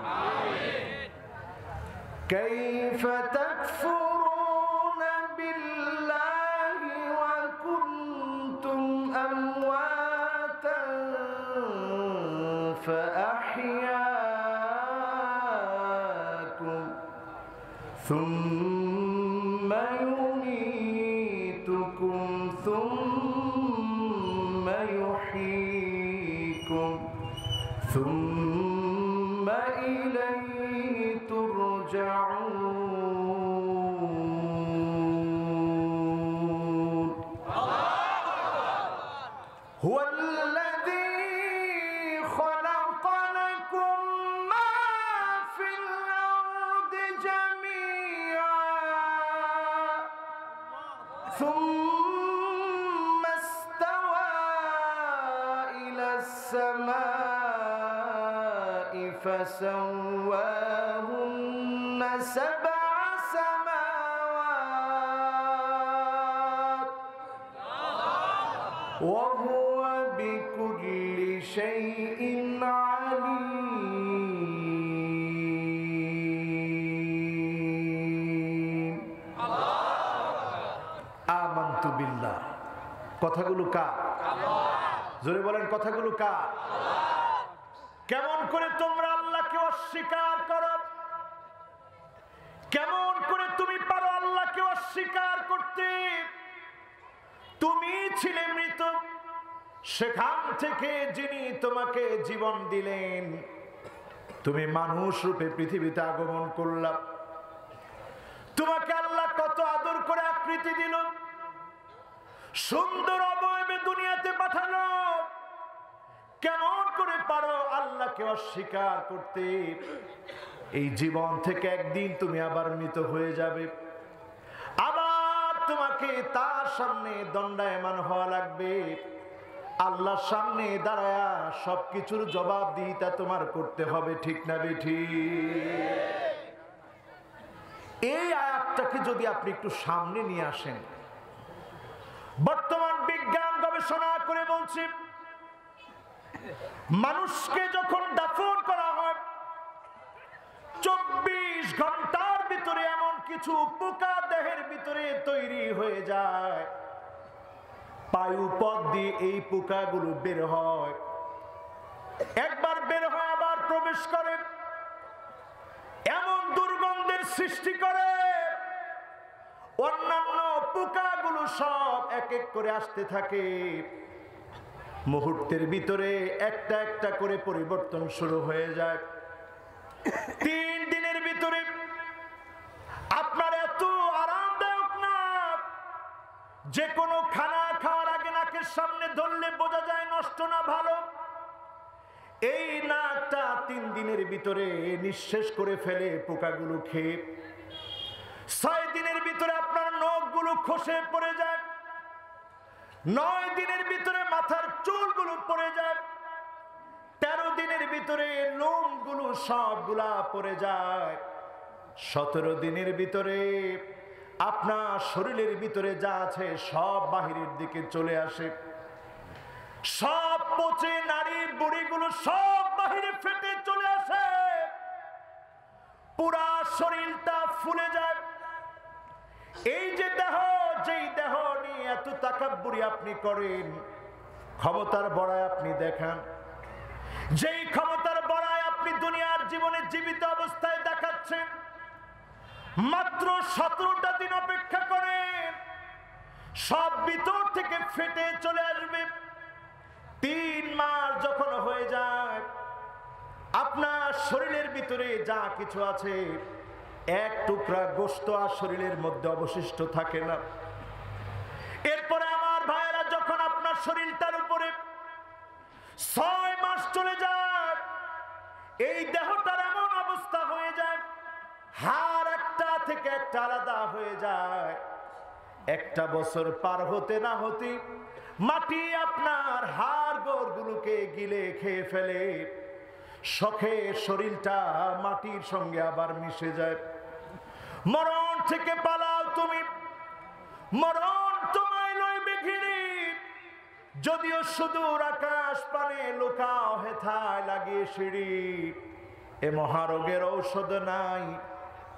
কাইফা তাকফুরুনা বিল্লাহি ওয়া কুনতুম আমওয়াতান ফাআহইয়াকুম সুম্মা يميتكم ثم يحييكم ثم إليه ترجعون هو الذي خلق لكم ما في الأرض جميعا ثم استوى إلى السماء فسواهن 7 سماوات وهو بكل شيء عليم আমানতু বিল্লাহ। কথাগুলো কার? জোরে বলেন, কথাগুলো কার? কেমন করে তোমরা আল্লাহকে অস্বীকার করো? কেমন করে তুমি পারো আল্লাহকে অস্বীকার করতে? তুমি ছিলে মৃত, সেখান থেকে যিনি তোমাকে জীবন দিলেন, তুমি মানুষ রূপে পৃথিবীতে আগমন করলা। তোমাকে আল্লাহ কত আদর করে আকৃতি দিল, সুন্দর অবয়বে দুনিয়াতে পাঠালো। কেমন করে পারো আল্লাহকে অস্বীকার করতে? এই জীবন থেকে একদিন তুমি আবার মৃত হয়ে যাবে, আবার তোমাকে তার সামনে দণ্ডায়মান হওয়া লাগবে। আল্লাহর সামনে দাঁড়ায়া সবকিছুর জবাবদিহিতা তোমার করতে হবে, ঠিক না বেঠিক? এই আয়াতটাকে যদি আপনি একটু সামনে নিয়ে আসেন, বর্তমান বিজ্ঞান গবেষণা করে বলছে, মানুষকে যখন দাফন করা হয় 24 ঘন্টার ভিতরে এমন কিছু পোকা দেহের ভিতরে তৈরি হয়ে যায়, বায়ুপথ দিয়ে এই পোকাগুলো বের হয়। একবার বের হয় আবার প্রবেশ করে, এমন দুর্গন্ধের সৃষ্টি করে, অন্যান্য পোকাগুলো সব এক এক করে আসতে থাকে। মুহূর্তের ভিতরে একটা একটা করে পরিবর্তন শুরু হয়ে যায়। 3 দিনের ভিতরে আপনার এত আরামদায়ক না, যে কোনো খানা খাওয়ার আগে নাকের সামনে ধরলে বোঝা যায় নষ্ট না ভালো। এই নাকটা 3 দিনের ভিতরে নিঃশেষ করে ফেলে পোকাগুলো খেয়ে। 6 দিনের ভিতরে আপনার নখগুলো খসে পড়ে যায়। 9 দিনের ভিতরে মাথার চুলগুলো পড়ে যায়। 13 দিনের ভিতরে লোমগুলো সবগুলা পড়ে যায়। 17 দিনের ভিতরে আপনার শরীরের ভিতরে যা আছে সব বাহিরের দিকে চলে আসে। সব পচে নারী বুড়িগুলো সব বাহিরে ফেটে চলে আসে। পুরা শরীরটা ফুলে যায়। এই যে দেহ, যেই দেহ নিয়ে এত তাকাব্বুরি আপনি করেন, ক্ষমতার বড়াই আপনি দেখান, যেই ক্ষমতার বড়াই আপনি দুনিয়ার জীবনে জীবিত অবস্থায় দেখাচ্ছেন, মাত্র 17টা দিন অপেক্ষা করেন, সব ভিতর থেকে ফেটে চলে আসবে। 3 মাস যখন হয়ে যায়, আপনার শরীরের ভিতরে যা কিছু আছে এক টুকরা গোশত আর শরীরের মধ্যে অবশিষ্ট থাকে না। এরপরে আমার ভাইয়েরা, যখন আপনার শরীরটার উপরে 6 মাস চলে যায়, এই দেহটার এমন অবস্থা হয়ে যায়, হাড় একটা থেকে একটা আলাদা হয়ে যায়। 1 বছর পার হতে না হতে মাটি আপনার হাড় গোড়গুলোকে গিলে খেয়ে ফেলে। শখে শরীরটা মাটির সঙ্গে আবার মিশে যায়। মরণ থেকে পালাও তুমি, মরণ তোমায় লইবে ঘিরে। যদিও সুদূর আকাশ পানে লুকাও হেথায় লাগিয়ে সিঁড়ি। এ মহারোগের ঔষধ নাই,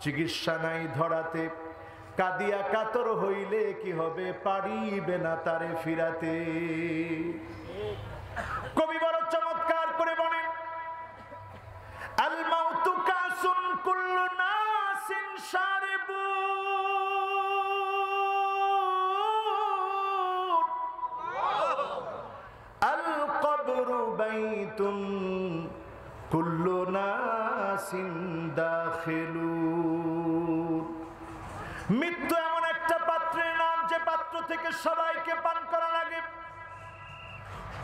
চিকিৎসা নাই ধরাতে। কাঁদিয়া কাতর হইলে কি হবে, পারিবে না তারে ফিরাতে। কবি বড় চমৎকার করে বলেন, আল মাউতু কাসুন কুল্লু নাসিন শারিবু, আল কবরু বাইতুন কুল্লু নাসিন দাখিলু। মৃত্যু এমন একটা পাত্রের নাম, যে পাত্র থেকে সবাইকে পান করা লাগে।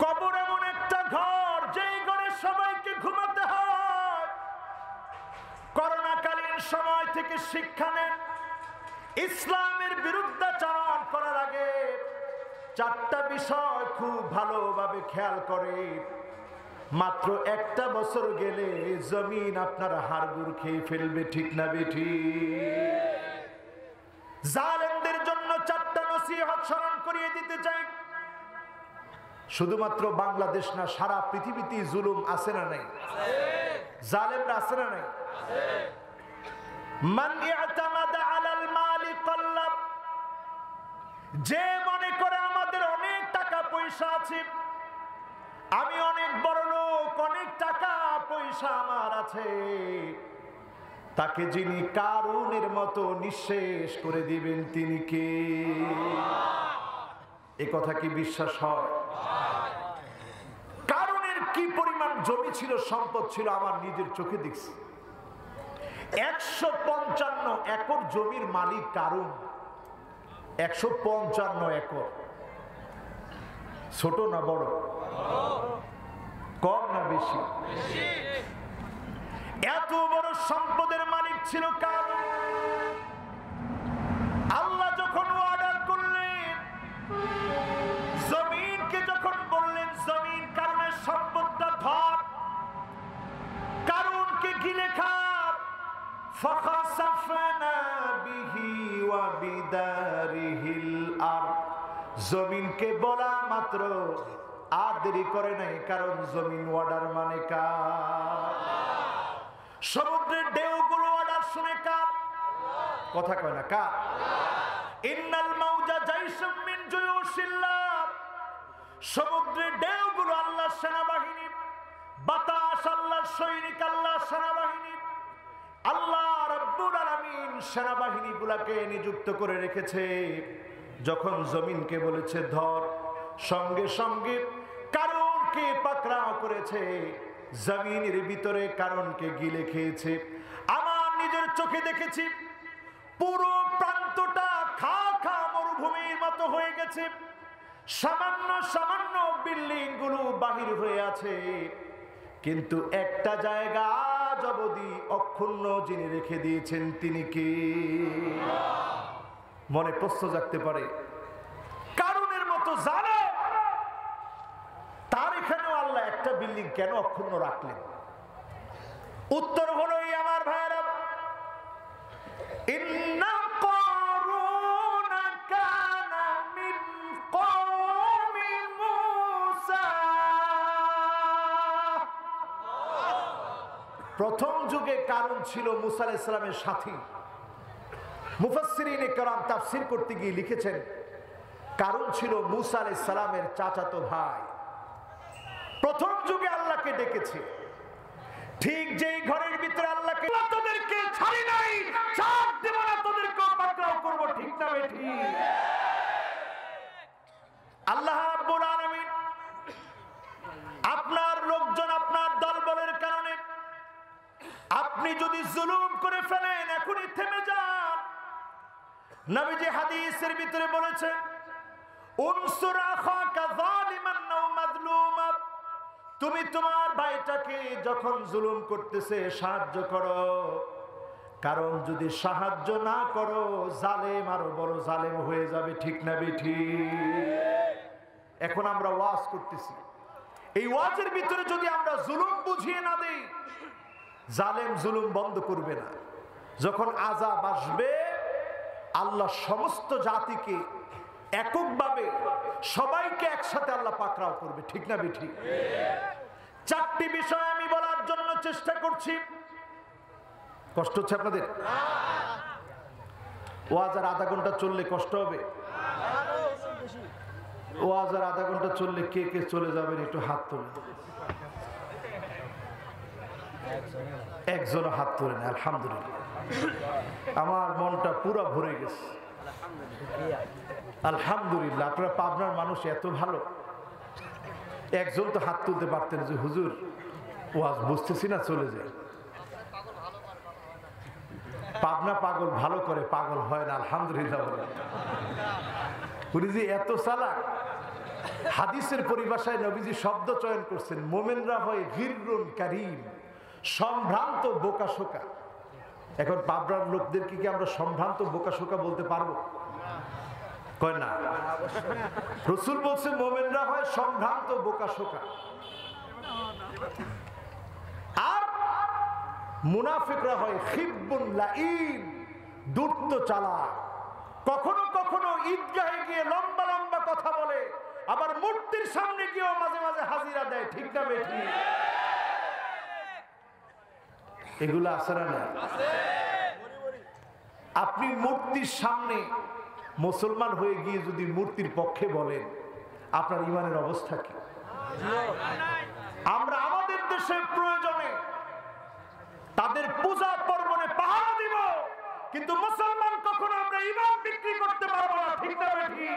কবর এমন একটা ঘর, যেই ঘরে সবাইকে ঘুমাতে হয়। করোনাকালীন সময় থেকে শিক্ষা নেন, ইসলামের বিরুদ্ধাচরণ করার আগে 4টা বিষয় খুব ভালোভাবে খেয়াল করে। মাত্র 1টা বছর গেলে জমিন আপনার হাড়গুড় খেয়ে ফেলবে, ঠিক না বেঠি? জালেমদের জন্য 4টা নসিহত স্মরণ করিয়ে দিতে চাই। শুধুমাত্র বাংলাদেশ না, সারা পৃথিবীতে জুলুম আছে না নাই? জালেমরা আছে না নাই? মান ইয়াতামাদা আলাল মালি কাল্লাব, যে মনে করে আমাদের অনেক টাকা পয়সা আছে, আমি অনেক বড় লোক, অনেক টাকা পয়সা আমার আছে, তাকে যিনি কারুনের মতো নিঃশেষ করে দিবেন তিনি কে? এ কথা কি বিশ্বাস হয়? কারুনের কি পরিমাণ জমি ছিল, সম্পদ ছিল, আমার নিজের চোখে দেখছি। 155 একর জমির মালিক কারুন। 155 একর। ছোট না বড়? কম না বেশি? এত বড় সম্পদের মালিক ছিল কারুন। আল্লাহ যখন অর্ডার করলেন, জমিনকে যখন বললেন, জমিন কারুনের সম্পদটা ধর, কারুনকে গিলে খা, ফাখাসাফনা বিহি ওয়া বিদারিহিল আরদ। জমিনকে বলা মাত্র আর দেরি করে নাই, কারণ জমিন অর্ডার মানে কার? সমুদ্রের ঢেউগুলো অর্ডার শুনে কার? কথা কয় না, কার? ইন্নাল মাউজা জাইশুম মিন জুয়ুশিল্লাহ। সমুদ্রের ঢেউগুলো আল্লাহর সেনাবাহিনী, বাতাস আল্লাহর সৈনিক, আল্লাহর সেনাবাহিনী। আল্লাহ রাব্বুল আলামিন সেনাবাহিনীগুলোকে নিযুক্ত করে রেখেছে। যখন জমিনকে বলেছে ধর, সঙ্গে সঙ্গে কারণকে পাকড়াও করেছে, জমিনের ভিতরে কারণকে গিলে খেয়েছে। আমার নিজের চোখে দেখেছি পুরো প্রান্তটা খা খা মরুভূমির মতো হয়ে গেছে। সামান্য সামান্য বিল্ডিং গুলো বাহির হয়ে আছে, কিন্তু একটা জায়গা আজ অবধি অক্ষুণ্ণ যিনি রেখে দিয়েছেন তিনি কে? মনে প্রশ্ন জাগতে পারে, কারণের মতো জানে তার এখানেও আল্লাহ একটা বিল্ডিং কেন অক্ষুণ্ণ রাখলেন? উত্তর হলো এই আমার ভাইয়েরা, ইন্না কারুন কানা মিন কওমি মূসা। প্রথম যুগে কারণ ছিল মূসা আলাইহিস সালামের সাথী। মুফাসসিরিনে কেরাম তাফসীর করতে গিয়ে লিখেছেন, কারণ ছিল মূসা আলাইহিস সালামের চাচাতো ভাই। প্রথম যুগে আল্লাহকে ডেকেছে, ঠিক যেই ঘরের ভিতরে আল্লাহকে তোদেরকে ছাড়ি নাই, চাপ দেব না, তোদেরকে পাকড়াও করব, ঠিক না বেঠি? আল্লাহ রাব্বুল আলামিন আপনার লোকজন, আপনার দলবলের কারণে আপনি যদি জুলুম করে ফেলেন, এখনই থেমে যান। নবীজি হাদিসের ভিতরে বলেছেন, উনসুর আখাকা যালিমান আও মাজলুমা। তুমি তোমার ভাইটাকে যখন জুলুম করতেছে সাহায্য করো, কারণ যদি সাহায্য না করো জালেম আরো বড় জালেম হয়ে যাবে, ঠিক না বেঠি? এখন আমরা ওয়াজ করতেছি, এই ওয়াজের ভিতরে যদি আমরা জুলুম বুঝিয়ে না দেই, জালেম জুলুম বন্ধ করবে না। যখন আযাব আসবে, আল্লাহ সমস্ত জাতিকে এককভাবে সবাইকে একসাথে আল্লাহ পাকড়াও করবে, ঠিক না বেঠি? চারটি বিষয় আমি বলার জন্য চেষ্টা করছি। কষ্ট হচ্ছে আপনাদের? ওয়াজ আর আধা ঘন্টা চললে কষ্ট হবে? ওয়াজ আর আধা ঘন্টা চললে কে কে চলে যাবেন একটু হাত তোলেন। একজনও হাত তোলেন। আলহামদুলিল্লাহ, আমার মনটা পুরো ভরে গেছে। আলহামদুলিল্লাহ, আপনারা পাবনার মানুষ এত ভালো। একজন তো হাত তুলতে পারতেন যে হুজুর ওয়াজ বুঝতেছি না, চলে যায়। পাবনা পাগল ভালো করে, পাগল হয় না। আলহামদুলিল্লাহ বলেন। উনি যে এত চালাক, হাদিসের পরিভাষায় নবীজি শব্দ চয়ন করছেন, মোমেনরা হয় গিররুন কারীম, সম্ভ্রান্ত বোকাশোকা। এখন পাবনার লোকদেরকে কি আমরা সম্ভ্রান্ত বোকাশোকা বলতে পারবো? কয় না। রাসূল বলছে মুমিনরা হয় সম্ভ্রান্ত বোকাশোকা, আর মুনাফিকরা হয় খিব্বুন লাঈন, দুর্ত চালাক। কখনো কখনো ঈদগাহে গিয়ে লম্বা লম্বা কথা বলে, আবার মূর্তির সামনে গিয়েও মাঝে মাঝে হাজিরা দেয়, ঠিক না বেঠি? এগুলো আছে না? আপনি মূর্তির সামনে মুসলমান হয়ে গিয়ে যদি মূর্তির পক্ষে বলেন, আপনার ইমানের অবস্থা কি? আমরা আমাদের দেশের প্রয়োজনে তাদের পূজা পার্বণে পাহারা দিব, কিন্তু মুসলমান কখনো আমরা ইমান বিক্রি করতে পারবো না, ঠিক না বেঠি?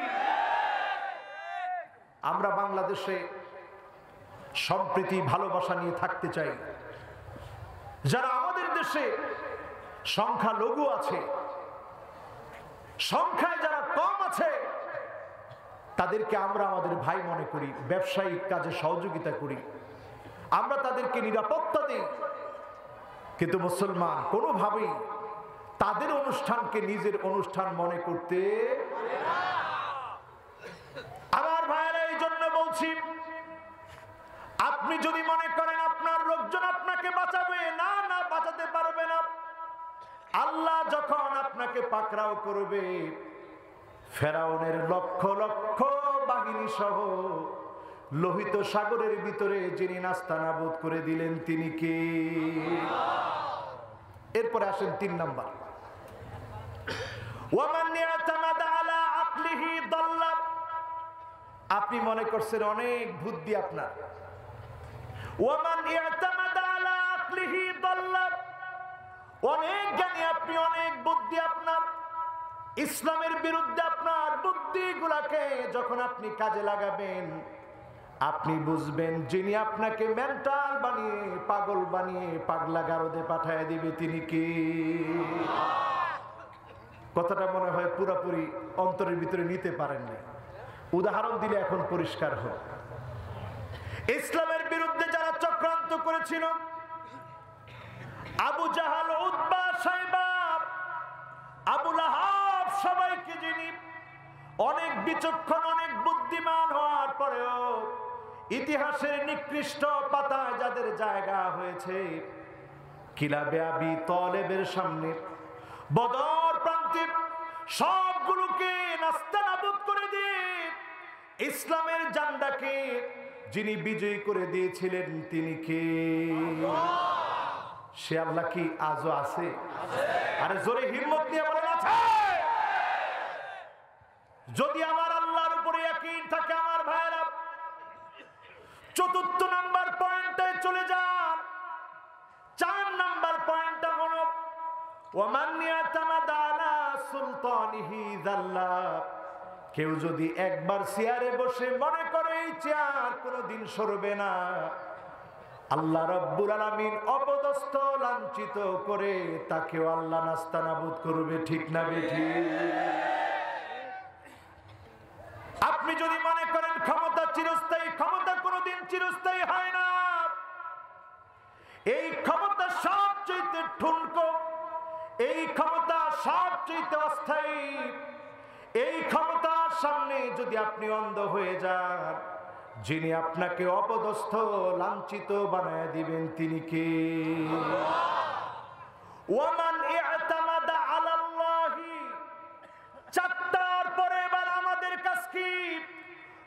আমরা বাংলাদেশে সম্প্রীতি ভালোবাসা নিয়ে থাকতে চাই। যারা আমাদের দেশে সংখ্যালঘু আছে, সংখ্যায় যারা কম আছে, তাদেরকে আমরা আমাদের ভাই মনে করি, ব্যবসায়িক কাজে সহযোগিতা করি, আমরা তাদেরকে নিরাপত্তা দিই। কিন্তু মুসলমান কোনোভাবেই তাদের অনুষ্ঠানকে নিজের অনুষ্ঠান মনে করতে। আমার ভাইয়েরা, এই জন্য বলছি, আপনি যদি মনে করেন আপনার লোকজন আপনাকে বাঁচাবে, না না, বাঁচাতে পারবে না। আল্লাহ যখন আপনাকে পাকড়াও করবে, ফেরাউনের লক্ষ লক্ষ বাহিনী সহ লোহিত সাগরের ভিতরে যিনি নাস্তানাবুদ করে দিলেন তিনি কে? এরপরে আসেন 3 নাম্বার, ওয়ামান ইয়াতামাদা আলা আকলিহি দাল্লা। আপনি মনে করছেন অনেক বুদ্ধি আপনার, ওয়ামান ইয়াতামাদা আলা আকলিহি দাল্লা, অনেক জ্ঞানী আপনি, অনেক বুদ্ধি আপনার। ইসলামের বিরুদ্ধে আপনার বুদ্ধিগুলাকে যখন আপনি কাজে লাগাবেন, আপনি বুঝবেন যিনি আপনাকে মেন্টাল বানিয়ে পাগল বানিয়ে পাগলা গারদে পাঠায় দিবে তিনি কি। কথাটা মনে হয় পুরোপুরি অন্তরের ভিতরে নিতে পারেন না। উদাহরণ দিলে এখন পরিষ্কার হয়। ইসলামের বিরুদ্ধে যারা চক্রান্ত করেছিল, আবু জাহাল, উতবা, সাইবা, আবু লাহাব, সবাইকে যিনি অনেক বিচক্ষণ অনেক বুদ্ধিমান হওয়ার পরেও ইতিহাসের নিকৃষ্ট পাতায় যাদের জায়গা হয়েছে, কিলাবে আবি তলেবের সামনে বদর প্রান্তে সবগুলোকে নাস্তানাবুদ করে দিয়ে ইসলামের জান্ডাকে যিনি বিজয়ী করে দিয়েছিলেন তিনি কে? সে আল্লাহ কি আজও আছে? আরে জোরে হিম্মত নিয়ে বলেন আছে। যদি আমার আল্লাহর উপরে ইয়াকিন থাকে আমার ভাইরা, চতুর্থ নাম্বার পয়েন্টে চলে যান। 4 নাম্বার পয়েন্টটা হলো ওয়ামান ইয়াতামাদা আলা সুলতানিহি যাল্লা। কেউ যদি একবার চেয়ারে বসে মনে করে এই চেয়ার কোনোদিন সরবে না, আল্লাহ রাব্বুল আলামিন অপদস্থ লাঞ্ছিত করে তাকেও আল্লাহ নাস্তানাবুদ করবে। ঠিক না বেঠিক? আপনি যদি মনে করেন ক্ষমতা চিরস্থায়ী, ক্ষমতা কোনোদিন চিরস্থায়ী হয় না। এই ক্ষমতা সবচেয়ে ঠুনকো, এই ক্ষমতা সবচেয়ে অস্থায়ী। এই ক্ষমতার সামনে যদি আপনি অন্ধ হয়ে যান, যিনি আপনাকে অপদস্থ লাঞ্ছিত বানায় দিবেন তিনি কে? ওয়ামান ইআতামাদা আলাল্লাহি। 4টার পরে এবার আমাদের কাজ কি?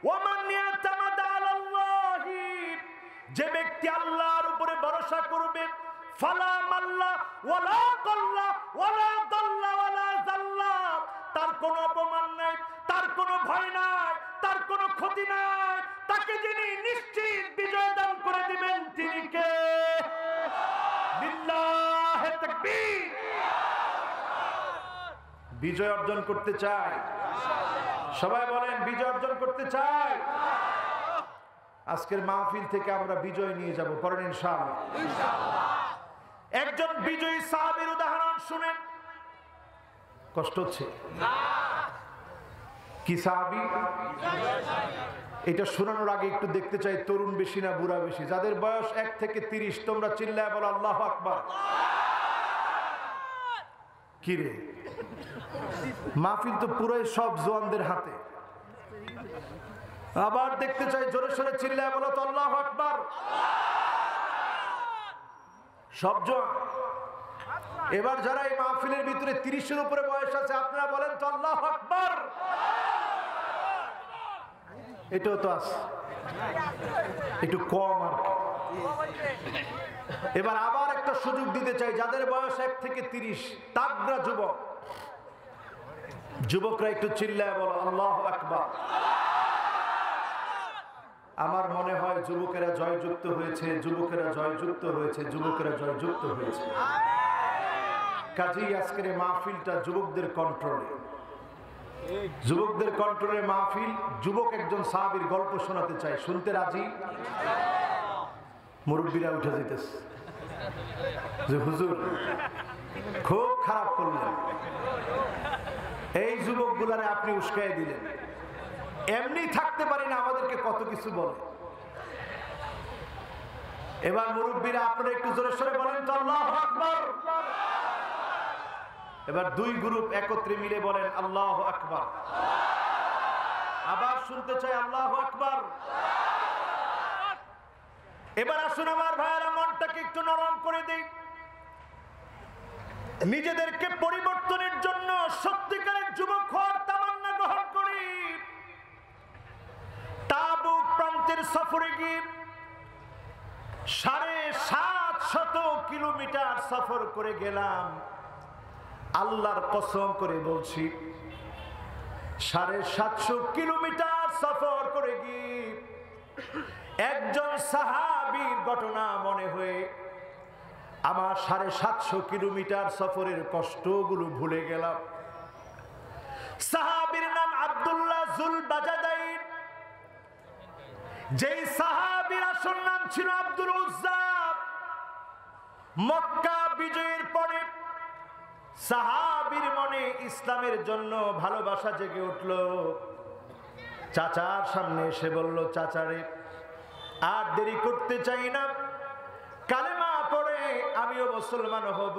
ওয়ামান ইআতামাদা আলাল্লাহি। যে ব্যক্তি আল্লাহর উপরে ভরসা করবে, ফালা মাল্লা ওয়ালা কাল্লা ওয়ালা দাল্লা ওয়ালা জাল্লা। তার কোনো অপমান নাই, তার কোনো ভয় নাই, তার কোনো ক্ষতি নাই। তাকে যিনি নিশ্চিত বিজয় দান করে দিবেন তিনি কে? লিল্লাহে তাকবীর। বিজয় অর্জন করতে চাই? সবাই বলেন বিজয় অর্জন করতে চাই। আজকের মাহফিল থেকে আমরা বিজয় নিয়ে যাব, পড়েন ইনশাআল্লাহ। একজন বিজয়ী সাহাবীর উদাহরণ শুনেন। কষ্ট হচ্ছে? কি সাহাবী? এটা শোনানোর আগে একটু দেখতে চাই তরুণ বেশি না বুড়া বেশি। যাদের বয়স 1 থেকে 30 তোমরা চিল্লায় বলো আল্লাহু আকবার। কি রে, মাহফিল তো পুরোই সব জওয়ানদের হাতে। আবার দেখতে চাই জোরে সোরে চিল্লায় বলো তো আল্লাহু আকবার। সব জওয়ান। এবার যারা এই মাহফিলের ভিতরে 30-এর উপরে বয়স আছে আপনারা বলেন তো আল্লাহু আকবার। এটাও তো আছে, একটু কম আর কি। এবার আবার একটা সুযোগ দিতে চাই যাদের বয়স 1 থেকে 30, তাগড়া যুবক, যুবকরা একটু চিল্লায় বলো আল্লাহু আকবার। আমার মনে হয় যুবকেরা জয়যুক্ত হয়েছে, যুবকেরা জয়যুক্ত হয়েছে, যুবকেরা জয়যুক্ত হয়েছে। কাজেই আজকের মাহফিলটা যুবকদের কন্ট্রোলে, যুবকদের কন্ট্রোলে মাহফিল। যুবক একজন সাহাবীর গল্প শোনাতে চাই, শুনতে রাজি? মুরব্বীরা উঠে যেতেছে যে হুজুর খুব খারাপ করলেন, এই যুবকগুলারে আপনি উস্কাই দিলেন। এমনি থাকতে পারি না, আমাদেরকে কত কিছু বলে। এবার মুরব্বীরা আপনারা একটু জোরে সোরে বলেন তো আল্লাহু আকবার। এবার 2 গ্রুপ একত্রে মিলে বলেন আল্লাহু আকবার। আবার শুনতে চাই আল্লাহু আকবার। এবার আসুন আমার ভাইয়েরা, মনটাকে একটু নরম করে দেই। নিজেদেরকে পরিবর্তনের জন্য সত্যিকারের যুবক হওয়ার তামান্না গ্রহণ করি। তাবুক প্রান্তের সফরে গিয়ে 750 কিলোমিটার সফর করে গেলাম। আল্লাহর কসম করে বলছি 750 কিলোমিটার সফর করে গিয়ে একজন সাহাবীর ঘটনা মনে হয়ে আমার 750 কিলোমিটার সফরের কষ্টগুলো ভুলে গেলাম। সাহাবীর নাম আব্দুল্লাহ যুল বাজাদাইন। যেই সাহাবীর আসল নাম ছিল আব্দুল উজ্জা, মক্কা বিজয়ের পরে সাহাবীর মনে ইসলামের জন্য ভালোবাসা জেগে উঠল। চাচার সামনে এসে বলল, চাচারে আর দেরি করতে চাই না, কালেমা পড়ে আমিও মুসলমান হব,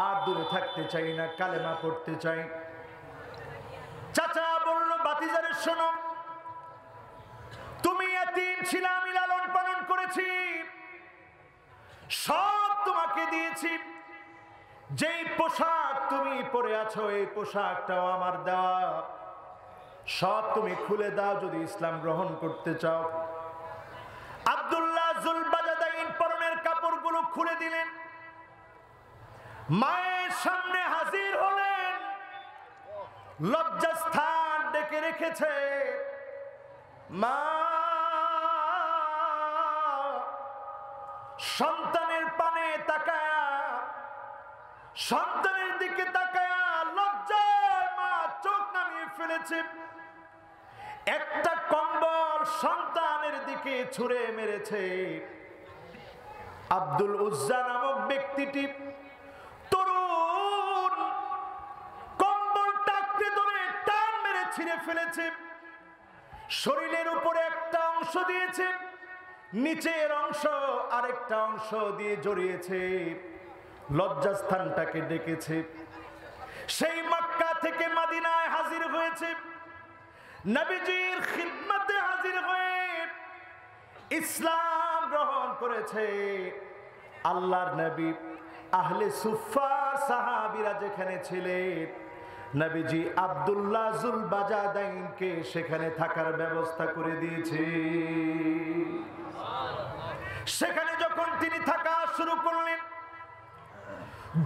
আর দূরে থাকতে চাই না, কালেমা পড়তে চাই। চাচা বলল, বাতিজারে শোনো, তুমি এতিম ছিলে, আমি লালন পালন করেছি, সব তোমাকে দিয়েছি, যেই পোশাক তুমি পরে আছো এই পোশাকটাও আমার দেওয়া, সব তুমি খুলে দাও যদি ইসলাম গ্রহণ করতে চাও। আব্দুল্লাহ জুল বাজাদাইন পরনের কাপড়গুলো খুলে দিলেন, মায়ের সামনে হাজির হলেন। লজ্জাস্থান ডেকে রেখেছে। মা সন্তানের পানে তাকায়া, সন্তানের দিকে তাকায়া লজ্জায় মা চোখ নামিয়ে ফেলেছে। একটা কম্বল সন্তানের দিকে ছুঁড়ে মেরেছে। আব্দুল উজ্জা নামক ব্যক্তিটি তরুণ, কম্বলটা আঁকড়ে ধরে টান মেরে ছিঁড়ে ফেলেছে। শরীরের উপরে একটা অংশ দিয়েছে, নিচের অংশ আরেকটা অংশ দিয়ে জড়িয়েছে, লজ্জাস্থানটাকে ডেকেছে। সেই মক্কা থেকে মদিনায় হাজির হয়েছে, নবীজির খিদমতে হাজির হয়ে ইসলাম গ্রহণ করেছে। আল্লাহর নবী আহলে সুফার সাহাবীরা যেখানে ছিলেন, নবীজি আব্দুল্লাহ জুল বাজাদাইনকে সেখানে থাকার ব্যবস্থা করে দিয়েছে। সেখানে যখন তিনি থাকা শুরু করলেন,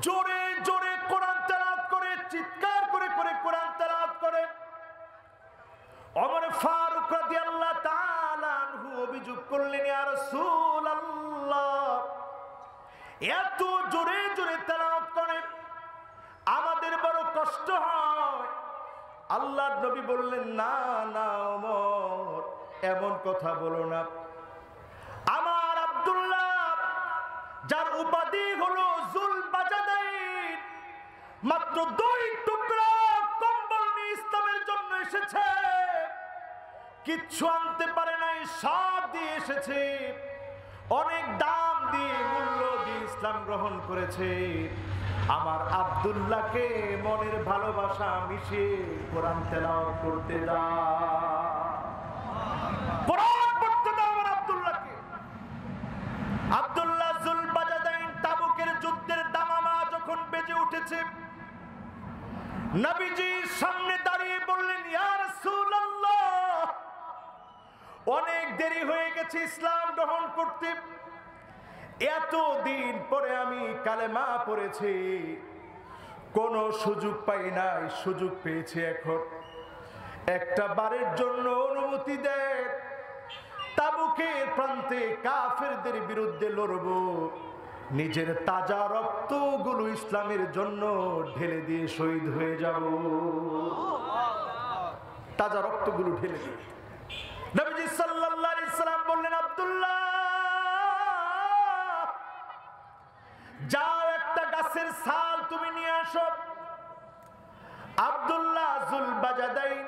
জোরে জোরে কোরআন তেলাওয়াত করে, চিৎকার করে করে কোরআন তেলাওয়াত করে। ওমর ফারুক রাদিয়াল্লাহু তাআলা আনহু অভিযোগ করলেন, ইয়া রাসূলুল্লাহ, এত জোরে জোরে তেলাওয়াত করে আমাদের বড় কষ্ট হয়। আল্লাহর নবী বললেন, না না ওমর, এমন কথা বলো না। আমার আব্দুল্লাহ, যার উপাধি হলো জুল বাজাদাইন, মাত্র 2 টুকরা কম্বল নিয়ে ইসলামের জন্য এসেছে, কিচ্ছু আনতে পারে নাই, সব দিয়ে এসেছে, অনেক দাম দিয়ে মূল্য দিয়ে ইসলাম গ্রহণ করেছে। আমার আব্দুল্লাহকে মনের ভালোবাসা মিশিয়ে কোরআন তেলাওয়াত করতে দাও, কোরআন পড়তে দাও আমার আব্দুল্লাহকে। আব্দুল্লাহ জুল বাজাদাইন তাবুকের যুদ্ধের দামামা যখন বেজে উঠেছে, নবীজির সামনে দাঁড়িয়ে বললেন, ইয়া রাসূলুল্লাহ, অনেক দেরি হয়ে গেছে ইসলাম গ্রহণ করতে, এতদিন পরে আমি কালেমা পড়েছি, কোনো সুযোগ পাই নাই, সুযোগ পেয়েছি, এখন একটা বারের জন্য অনুমতি দেন, তাবুকের প্রান্তে কাফেরদের বিরুদ্ধে লড়ব, নিজের তাজা রক্তগুলো ইসলামের জন্য ঢেলে দিয়ে শহীদ হয়ে যাব, তাজা রক্তগুলো ঢেলে দিয়ে। নবীজি সাল্লাল্লাহু আলাইহি সাল্লাম বললেন, আব্দুল্লাহ, যাও একটা গাছের ছাল তুমি নিয়ে আসো। আব্দুল্লাহ জুল বাজাদাইন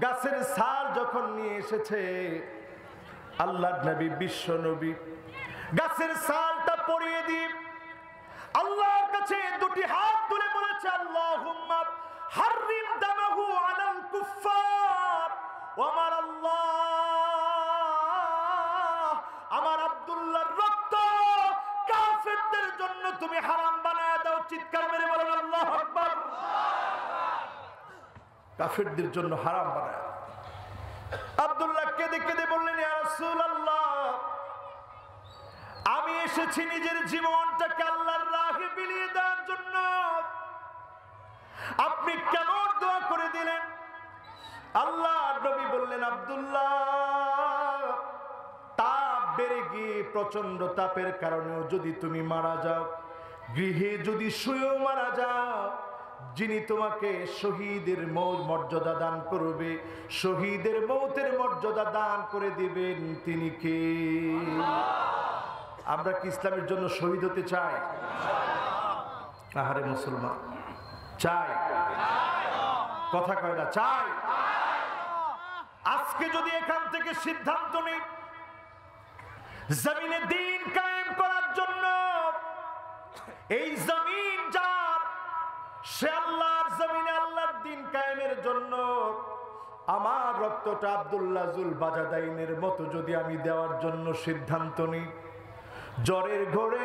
গাছের ছাল যখন নিয়ে এসেছে, আল্লাহর নবী, বিশ্ব নবী, গাছের ছালটা পরিয়ে দিয়ে আল্লাহর কাছে 2টি হাত তুলে বলেছে, আল্লাহুম্মা হাররিম দামাহু আলাল কুফফার। আমার আল্লাহ, আমার আব্দুল্লাহর রক্ত কাফেরদের জন্য তুমি হারাম বানায় দাও। চিৎকার মেরে বলেন আল্লাহু আকবার। কাফেরদের জন্য হারাম বানায়। আব্দুল্লাহ কেঁদে কেঁদে বললেন, ইয়া রাসূলুল্লাহ, আমি এসেছি নিজের জীবনটাকে আল্লাহর রাহে বিলিয়ে দেওয়ার জন্য, আপনি কেমন দোয়া করে দিলেন। আল্লাহ নবী বললেন, আব্দুল্লাহ, তাপ বেড়ে গিয়ে প্রচন্ড তাপের কারণেও যদি তুমি মারা যাও, গৃহে যদি শুয়েও মারা যাও, যিনি তোমাকে শহীদের মর্যাদা দান করবে, শহীদের মৌতের মর্যাদা দান করে দিবেন তিনি কে? আমরা কি ইসলামের জন্য শহীদ হতে চাই? আহারে মুসলমান, চাই? কথা কয় না, চাই? আজকে যদি এখান থেকে সিদ্ধান্ত নিই জমিনে দ্বীন কায়েম করার জন্য, এই জমিন যার, সে আল্লাহর জমিনে আল্লাহর দ্বীন কায়েমের জন্য আমার রক্তটা আব্দুল্লাহ জুল বাজাদাইনের মতো যদি আমি দেওয়ার জন্য সিদ্ধান্ত নিই, জ্বরের ঘোরে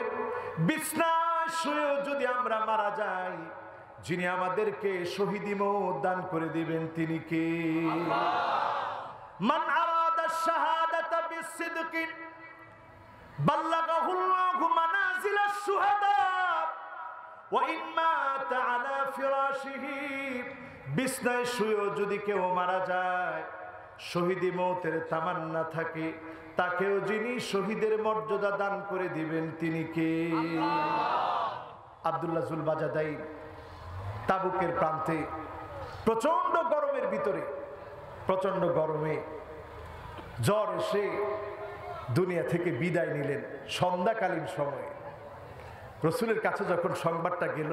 বিছনায় শুয়েও যদি আমরা মারা যাই, যিনি আমাদেরকে শহীদি মওত দান করে দিবেন তিনি কে? মান আরাদা শাহাদাতা বিসিদকি বাল্লাগাহুল্লাহু মানাজিলাশ শুহাদা ওয়া ইন মাতা আলা ফিরাশিহি, বিছনায় শুয়েও যদি কেউ মারা যায়, শহীদি মওতের তামান্না থাকে, তাকেও যিনি শহীদের মর্যাদা দান করে দিবেন তিনি কে? আব্দুল্লাহ জুল বাজাদাইন তাবুকের প্রান্তে প্রচন্ড গরমের ভিতরে, প্রচন্ড গরমে জ্বর এসে দুনিয়া থেকে বিদায় নিলেন সন্ধ্যাকালীন সময়ে। রসুলের কাছে যখন সংবাদটা গেল,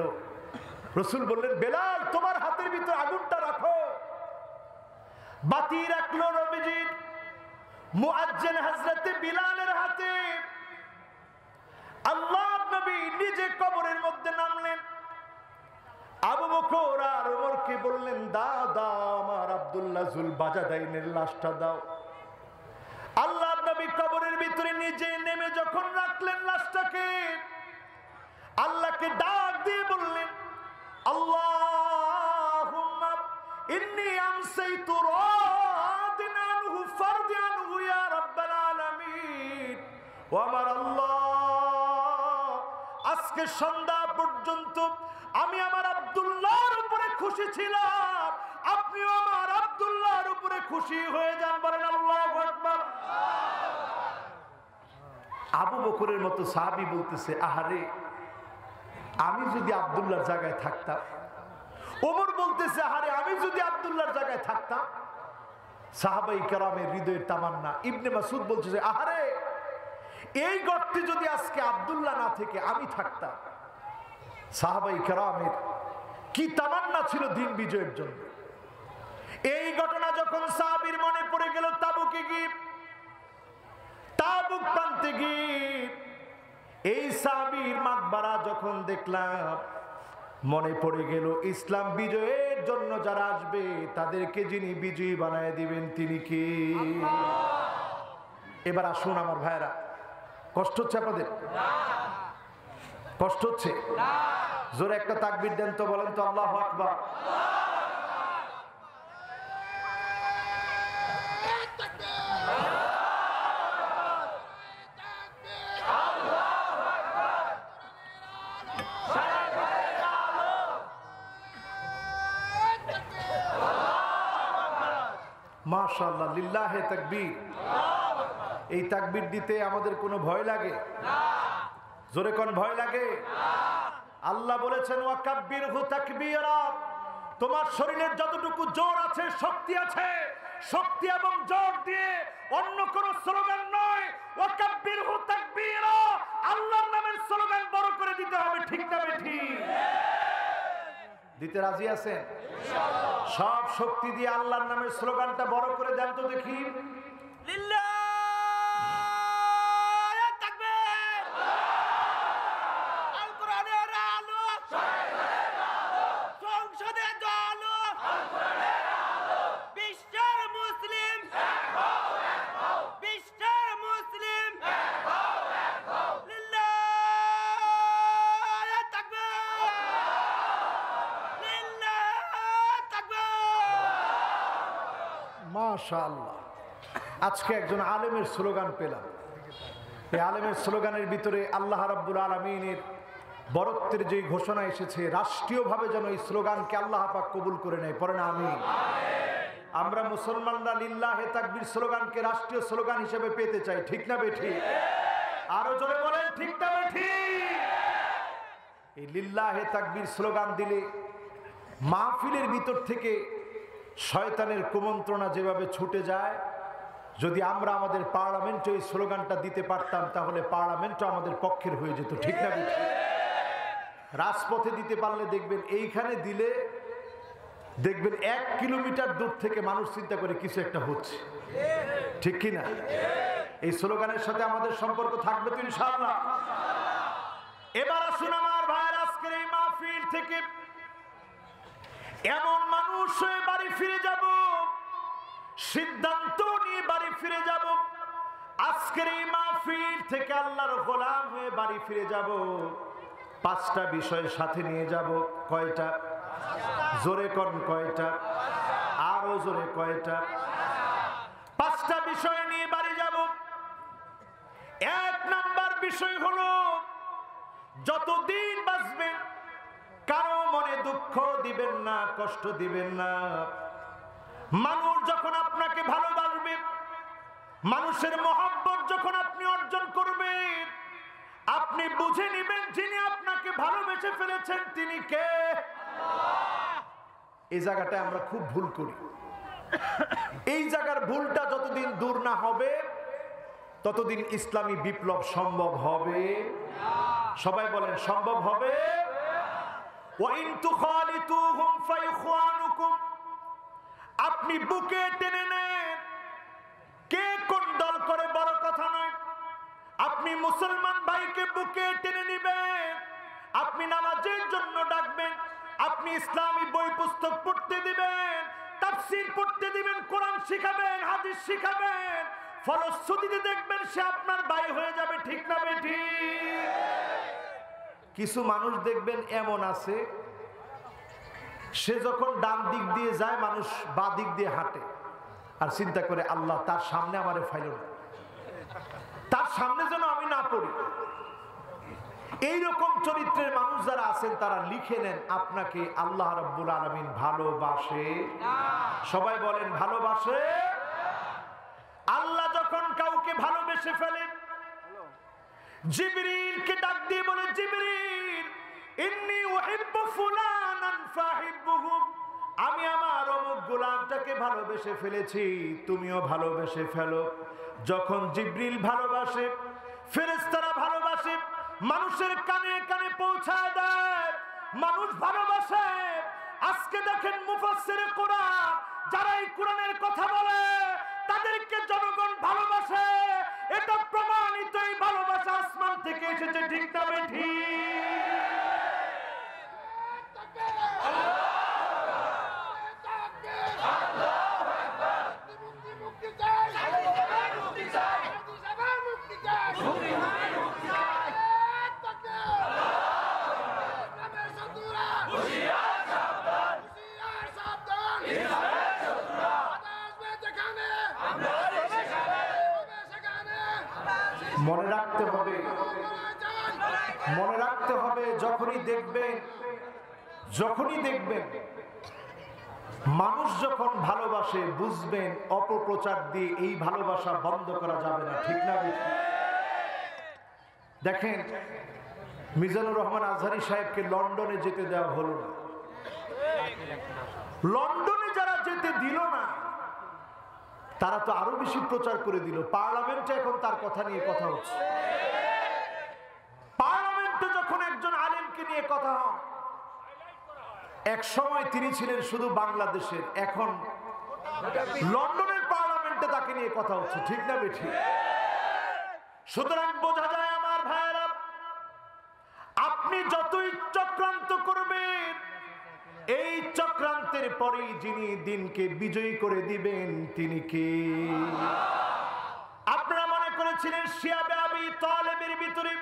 রসুল বললেন, বেলাল তোমার হাতের ভিতরে আগুনটা রাখো। বাতি রাখলো নবীজির মুয়াজ্জিন হযরতে বিলালের হাতে। আল্লাহর নবী নিজে কবরের মধ্যে নামলেন। আবু বকর আর ওমরকে বললেন, দাও দাও আমার আব্দুল্লাহ জুল বাজাদাইনের লাশটা দাও। আল্লাহর নবী কবরের ভিতরে নিজে নেমে যখন রাখলেন লাশটাকে, আল্লাহকে ডাক দিয়ে বললেন, আল্লাহুম্মা ইন্নী আমসাইতু রাদিন আনহু ফারদি আনহু ইয়া রাব্বাল আলামিন। ও আমার আল্লাহ, আজকে সন্ধ্যা পর্যন্ত আমি আমার আব্দুল্লাহর উপরে খুশি ছিলাম, আপনিও আমার আব্দুল্লাহর উপরে খুশি হয়ে যান, বলেন আল্লাহু আকবার। আবু বকরের মতো সাহাবী বলতেছে, আহারে আমি যদি আব্দুল্লাহর জায়গায় থাকতাম। ওমর বলতেছে, আহারে আমি যদি আব্দুল্লাহর জায়গায় থাকতাম। সাহাবাই কেরামের হৃদয়ের তামান্না। ইবনে মাসউদ বলতেছে, আহারে এই গর্তে যদি আজকে আব্দুল্লাহ না থেকে আমি থাকতাম। সাহাবাই কেরামের কি তামান্না ছিল দিন বিজয়ের জন্য। এই ঘটনা যখন সাহাবীর মনে পড়ে গেল, তাবুকে গিয়ে, তাবুক প্রান্তে গিয়ে এই সাহাবীর মাকবারা যখন দেখলাম, মনে পড়ে গেল ইসলাম বিজয়ের জন্য যারা আসবে তাদেরকে যিনি বিজয়ী বানায় দিবেন তিনি কে? এবার আসুন আমার ভাইরা, কষ্ট হচ্ছে আপনাদের? কষ্ট হচ্ছে? জোরে একটা তাকবীর দেন তো, বলেন তো আল্লাহু আকবার। মাশাআল্লাহ, লিল্লাহে তাকবীর। এই তাকবীর দিতে আমাদের কোনো ভয় লাগে? জোরে কোন ভয় লাগে? আল্লাহ বলেছেন, ওয়াকাব্বিরহু তাকবীরা। তোমার শরীরের যতটুকু জোর আছে, শক্তি আছে, শক্তি এবং জোর দিয়ে অন্য কোন স্লোগান নয়, ওয়াকাব্বিরহু তাকবীরা, আল্লাহর নামের স্লোগান বড় করে দিতে হবে, ঠিক না ঠিক? দিতে রাজি আছেন? সব শক্তি দিয়ে আল্লাহর নামের স্লোগানটা বড় করে দেন তো দেখি। মাশাআল্লাহ, আজকে একজন আলেমের স্লোগান পেলাম। এই আলেমের স্লোগানের ভিতরে আল্লাহ রাব্বুল আলামিনের বরত্বের যে ঘোষণা এসেছে, রাষ্ট্রীয়ভাবে যেন এই স্লোগানকে আল্লাহ পাক কবুল করে নেয়, পড়েন আমিন। আমরা মুসলমানরা লিল্লাহে তাকবীর স্লোগানকে রাষ্ট্রীয় স্লোগান হিসেবে পেতে চাই, ঠিক না বেঠি? আরো জোরে বলেন, ঠিক না বেঠি? এই লিল্লাহে তাকবীর স্লোগান দিলে মাহফিলের ভিতর থেকে শয়তানের কুমন্ত্রণা যেভাবে ছুটে যায়, যদি আমরা আমাদের পার্লামেন্টে এই স্লোগানটা দিতে পারতাম তাহলে পার্লামেন্টও আমাদের পক্ষের হয়ে যেত, ঠিক না? রাজপথে দিতে পারলে দেখবেন, এইখানে দিলে দেখবেন 1 কিলোমিটার দূর থেকে মানুষ চিন্তা করে কিছু একটা হচ্ছে, ঠিক কি না? এই স্লোগানের সাথে আমাদের সম্পর্ক থাকবে তো ইনশাআল্লাহ। এবার আসুন আমার ভাইয়ের, আজকের এই মাহফিল থেকে এমন মানুষ হয়ে বাড়ি ফিরে যাব, সিদ্ধান্ত নিয়ে বাড়ি ফিরে যাব, আজকের এই মাহফিল থেকে আল্লাহর গোলাম হয়ে বাড়ি ফিরে যাব। 5টা বিষয় সাথে নিয়ে যাব। কয়টা? জোরে কোন কয়টা? আরো জোরে কয়টা? 5টা বিষয় নিয়ে বাড়ি যাব। 1 নাম্বার বিষয় হলো, যতদিন বাঁচবেন কারো মনে দুঃখ দিবেন না, কষ্ট দিবেন না। মানুষ যখন আপনাকে ভালোবাসবে, মানুষের মহব্বত যখন আপনি অর্জন করবেন, আপনি বুঝে নেবেন যিনি আপনাকে ভালোবেসে ফেলেছেন তিনি কে। এই জায়গাটা আমরা খুব ভুল করি। এই জায়গার ভুলটা যতদিন দূর না হবে ততদিন ইসলামী বিপ্লব সম্ভব হবে। সবাই বলেন সম্ভব হবে। আপনি বুকে টেনে নেন, কে কোন দল করে বড় কথা নয়। আপনি মুসলমান ভাইকে বুকে টেনে নিবেন, আপনি নামাজের জন্য ডাকবেন, আপনি ইসলামী বই পুস্তক পড়তে দিবেন, তাফসীর পড়তে দিবেন, কোরআন শিখাবেন, হাদিস শিখাবেন। ফলশ্রুতিতে দেখবেন সে আপনার ভাই হয়ে যাবে, ঠিক না বেঠি? কিছু মানুষ দেখবেন এমন আছে, সে যখন ডান দিক দিয়ে যায় মানুষ বাঁ দিক দিয়ে হাঁটে, আর চিন্তা করে আল্লাহ তার সামনে আমারে ফাইল না, তার সামনে যেন আমি না পড়ি। এইরকম চরিত্রের মানুষ যারা আছেন তারা লিখে নেন, আপনাকে আল্লাহ রাব্বুল আলামিন ভালোবাসে। সবাই বলেন ভালোবাসে। আল্লাহ যখন কাউকে ভালোবেসে ফেলেন, জিবরিলকে ডাক দিয়ে বলে, জিবরিল ইন্নী উহিব্বু ফুলানান ফাহিব্বুহু, আমি আমার অমুক গোলামটাকে ভালোবেসে ফেলেছি, তুমিও ভালোবেসে ফেলো। যখন জিবরিল ভালোবাসে, ফেরেশতারা ভালোবাসে, মানুষের কানে কানে পৌঁছায় দেয়, মানুষ ভালোবাসে। আজকে দেখেন মুফাসসিরে কোরআন যারা এই কোরআনের কথা বলে তাদেরকে জনগণ ভালোবাসে। এটা প্রমাণিত, এই ভালোবাসা আসমান থেকে এসেছে, ঠিক না বেঠি? মনে রাখতে হবে, মনে রাখতে হবে, যখনই দেখবেন মানুষ যখন ভালোবাসে, বুঝবেন অপপ্রচার দিয়ে এই ভালোবাসা বন্ধ করা যাবে না, ঠিক না? দেখেন মিজানুর রহমান আজহারী সাহেবকে লন্ডনে যেতে দেওয়া হলো না। লন্ডনে যারা যেতে দিল না তারা তো আরো বেশি প্রচার করে দিল। পার্লামেন্টে এখন তার কথা নিয়ে কথা হচ্ছে। পার্লামেন্টে যখন একজন আলেমকে নিয়ে কথা হয়, এক সময় তিনি ছিলেন শুধু বাংলাদেশের, এখন লন্ডনের পার্লামেন্টে তাকে নিয়ে কথা হচ্ছে, ঠিক না বেঠি? সুতরাং বোঝা যায় আমার ভাইয়েরা, আপনি যতই চক্রান্ত করবেন, এই চক্রান্তের পরেই যিনি দিনকে বিজয়ী করে দিবেন তিনি কে? আপনারা মনে করেছিলেন শিয়াবে আবি তালেবের ভিতরে,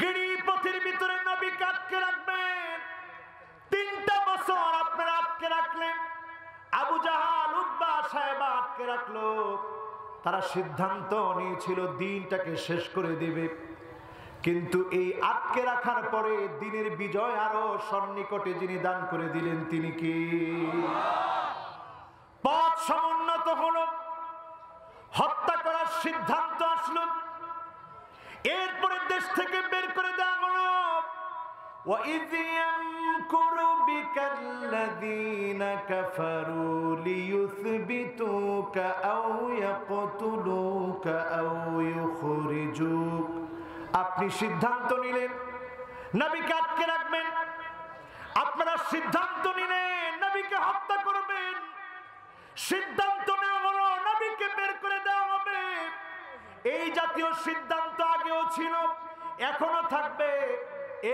গিরিপথের ভিতরে নবীকে আটকে রাখবেন। 3টা বছর আপনারা আটকে রাখলেন, আবু জাহাল, উতবা, সাহেবা আটকে রাখলো। তারা সিদ্ধান্ত নিয়েছিল দিনটাকে শেষ করে দিবে, কিন্তু এই আটকে রাখার পরে দিনের বিজয় আরো সন্নিকটে যিনি দান করে দিলেন তিনি কি? পথ সমুন্নত হলো, হত্যা করার সিদ্ধান্ত আসলো, এরপরে দেশ থেকে বের করে দেওয়া হলো। وَإِذْ ওয়ায়ামকুরু বিকাল্লাযীনা কাফারু লিয়ুসবিতুকা আও ইয়াকতুলুকা আও ইউখরিজুক। আপনি সিদ্ধান্ত নিলেন নবীকে আটকে রাখবেন, আপনারা সিদ্ধান্ত নিলেন নবীকে হত্যা করবেন, সিদ্ধান্ত নেওয়া হলো নবীকে বের করে দেওয়া হবে। এই জাতীয় সিদ্ধান্ত আগেও ছিল, এখনো থাকবে।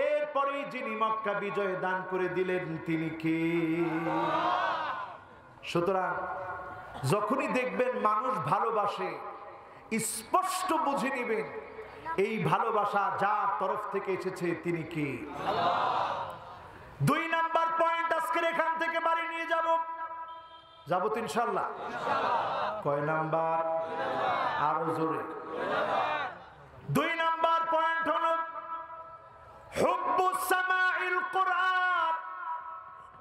এরপরেই যিনি মক্কা বিজয় দান করে দিলেন তিনি কে? সুতরাং যখনই দেখবেন মানুষ ভালোবাসে, স্পষ্ট বুঝে নিবেন এই ভালোবাসা যার তরফ থেকে এসেছে তিনি কে। 2 নাম্বার পয়েন্ট আজকের এখান থেকে বাড়ি নিয়ে যাব তো ইনশাআল্লাহ। কয় নাম্বার? আরো জোরে। 2 নাম্বার পয়েন্ট হলো হুব্বুস সামাইল কুরআন।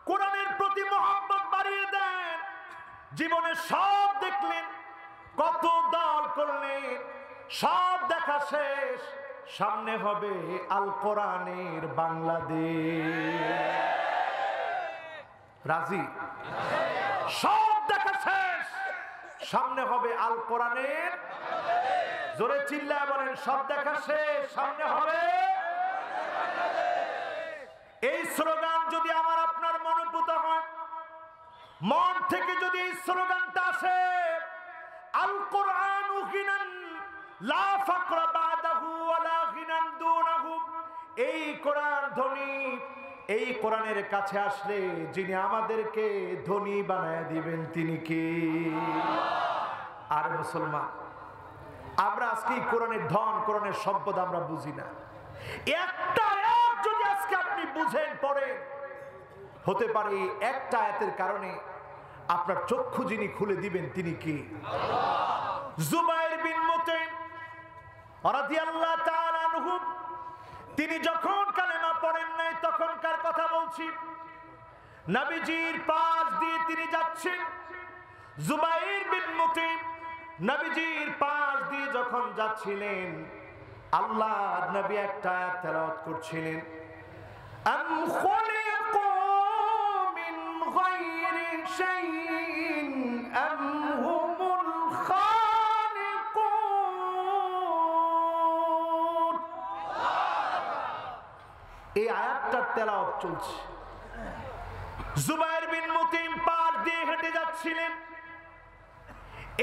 কোরআনের প্রতি মহব্বত বাড়িয়ে দেন। জীবনে সব দেখলেন, কত দল করলেন, সব দেখা শেষ, সামনে হবে আল কোরআনের বাংলাদেশ। রাজি? সব দেখা শেষ, সামনে হবে আল কোরআনের। জোরে চিল্লায় বলেন, সব দেখা শেষ, সামনে হবে। এই স্লোগান যদি আমার আপনার মনোভূত হয়, মন থেকে যদি এই স্লোগানটা আসে, আল কোরআনু গিনান লা ফাকরা বাদাহু ওয়ালা গিনান দুনাহু। এই কোরআন ধনী, এই কোরআনের কাছে আসলে যিনি আমাদেরকে ধনী বানায় দিবেন তিনি কে? আর মুসলমান, আমরা আজকে কোরআনের ধন, কোরআনের সম্পদ আমরা বুঝি না। একটা আয়াত যদি আজকে আপনি বুঝেন, পড়েন, হতে পারে একটা আয়াতের কারণে আপনার চক্ষু যিনি খুলে দিবেন তিনি কে? জুবাইর বিন মুতাইম রাদিয়াল্লাহু তাআলা আনহু, তিনি যখন কালেমা পড়েন নাই তখনকার কথা বলছি, নবীজির পাশ দিয়ে তিনি যাচ্ছেন। জুবাইর বিন মুতাইম নবীজির পাশ দিয়ে যখন যাচ্ছিলেন, আল্লাহর নবী একটা আয়াত তেলাওয়াত করছিলেন, আম খুলিকু মিন গায়রি শাইইন আম হুমুল খালিকুন। এই আয়াতটার তেলাওয়াত চলছে। জুবাইর বিন মুতাইম পাশ দিয়ে হেঁটে যাচ্ছিলেন,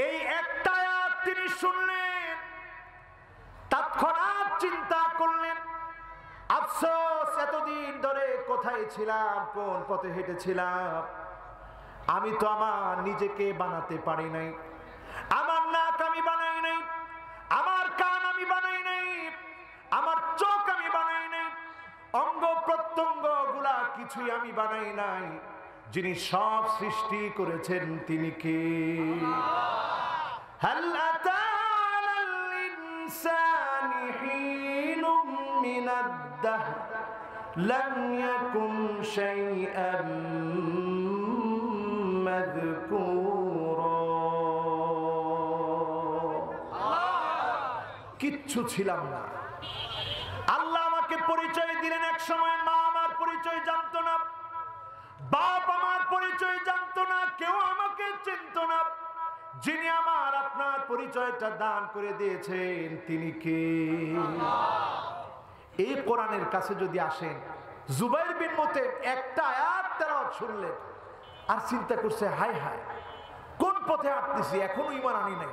এই একটা আয়াত তিনি শুনলেন, তৎক্ষণাৎ চিন্তা করলেন, আফসোস, এতদিন ধরে কোথায় ছিলাম, কোন পথে হেঁটেছিলাম। আমি তো আমার নিজেকে বানাতে পারি নাই, আমার নাক আমি বানাই নাই, আমার কান আমি বানাই নাই, আমার চোখ আমি বানাই নাই, অঙ্গ প্রত্যঙ্গ গুলা কিছুই আমি বানাই নাই। যিনি সব সৃষ্টি করেছেন তিনি কে? হাল আতা আলাল ইনসানি হিনুম মিনাদ দাহর লাম ইয়াকুন শাইআন মাযকুরা। কিচ্ছু ছিলাম না। আল্লাহ আমাকে পরিচয় দিলেন এক সময়। মা আমার পরিচয় জানতো না, বাপ আমার পরিচয় জানতো না, কেউ আমাকে চিনতো না। যিনি আমার আপনার পরিচয়টা দান করে দিয়েছেন তিনি কে? এই কোরআনের কাছে যদি আসেন, জুবাইর বিন মুতাইম একটা আয়াত তেলাওয়াত শুনলেন আর চিন্তা করছে, হায় হায়, কোন পথে হাঁটতেছি, এখনো ঈমান আনি নাই।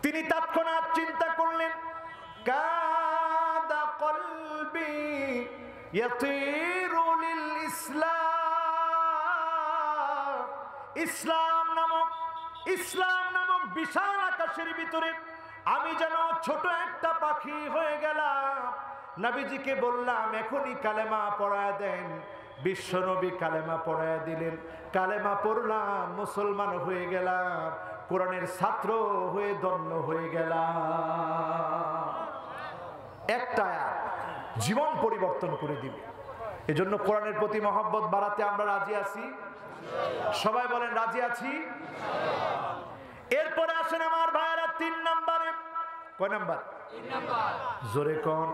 তিনি তৎক্ষণাৎ চিন্তা করলেন, কাদা কলবি ইয়াতিরু লিল ইসলাম। ইসলাম নামক বিশাল আকাশের ভিতরে আমি যেন ছোট একটা পাখি হয়ে গেলাম। নবীজিকে বললাম, এখনই কালেমা পড়ায় দেন। বিশ্বনবী কালেমা পড়ায় দিলেন। কালেমা পড়লাম, মুসলমান হয়ে গেলাম, কোরআনের ছাত্র হয়ে ধন্য হয়ে গেলাম। একটা আয়াত জীবন পরিবর্তন করে দিবে। এজন্য কোরআনের প্রতি মহব্বত বাড়াতে আমরা রাজি আছি। সবাই বলেন রাজি আছি। এরপরে আসেন আমার ভাইয়েরা 3 নম্বরে। কয় নাম্বার? 3 নাম্বার। জোরে কোন?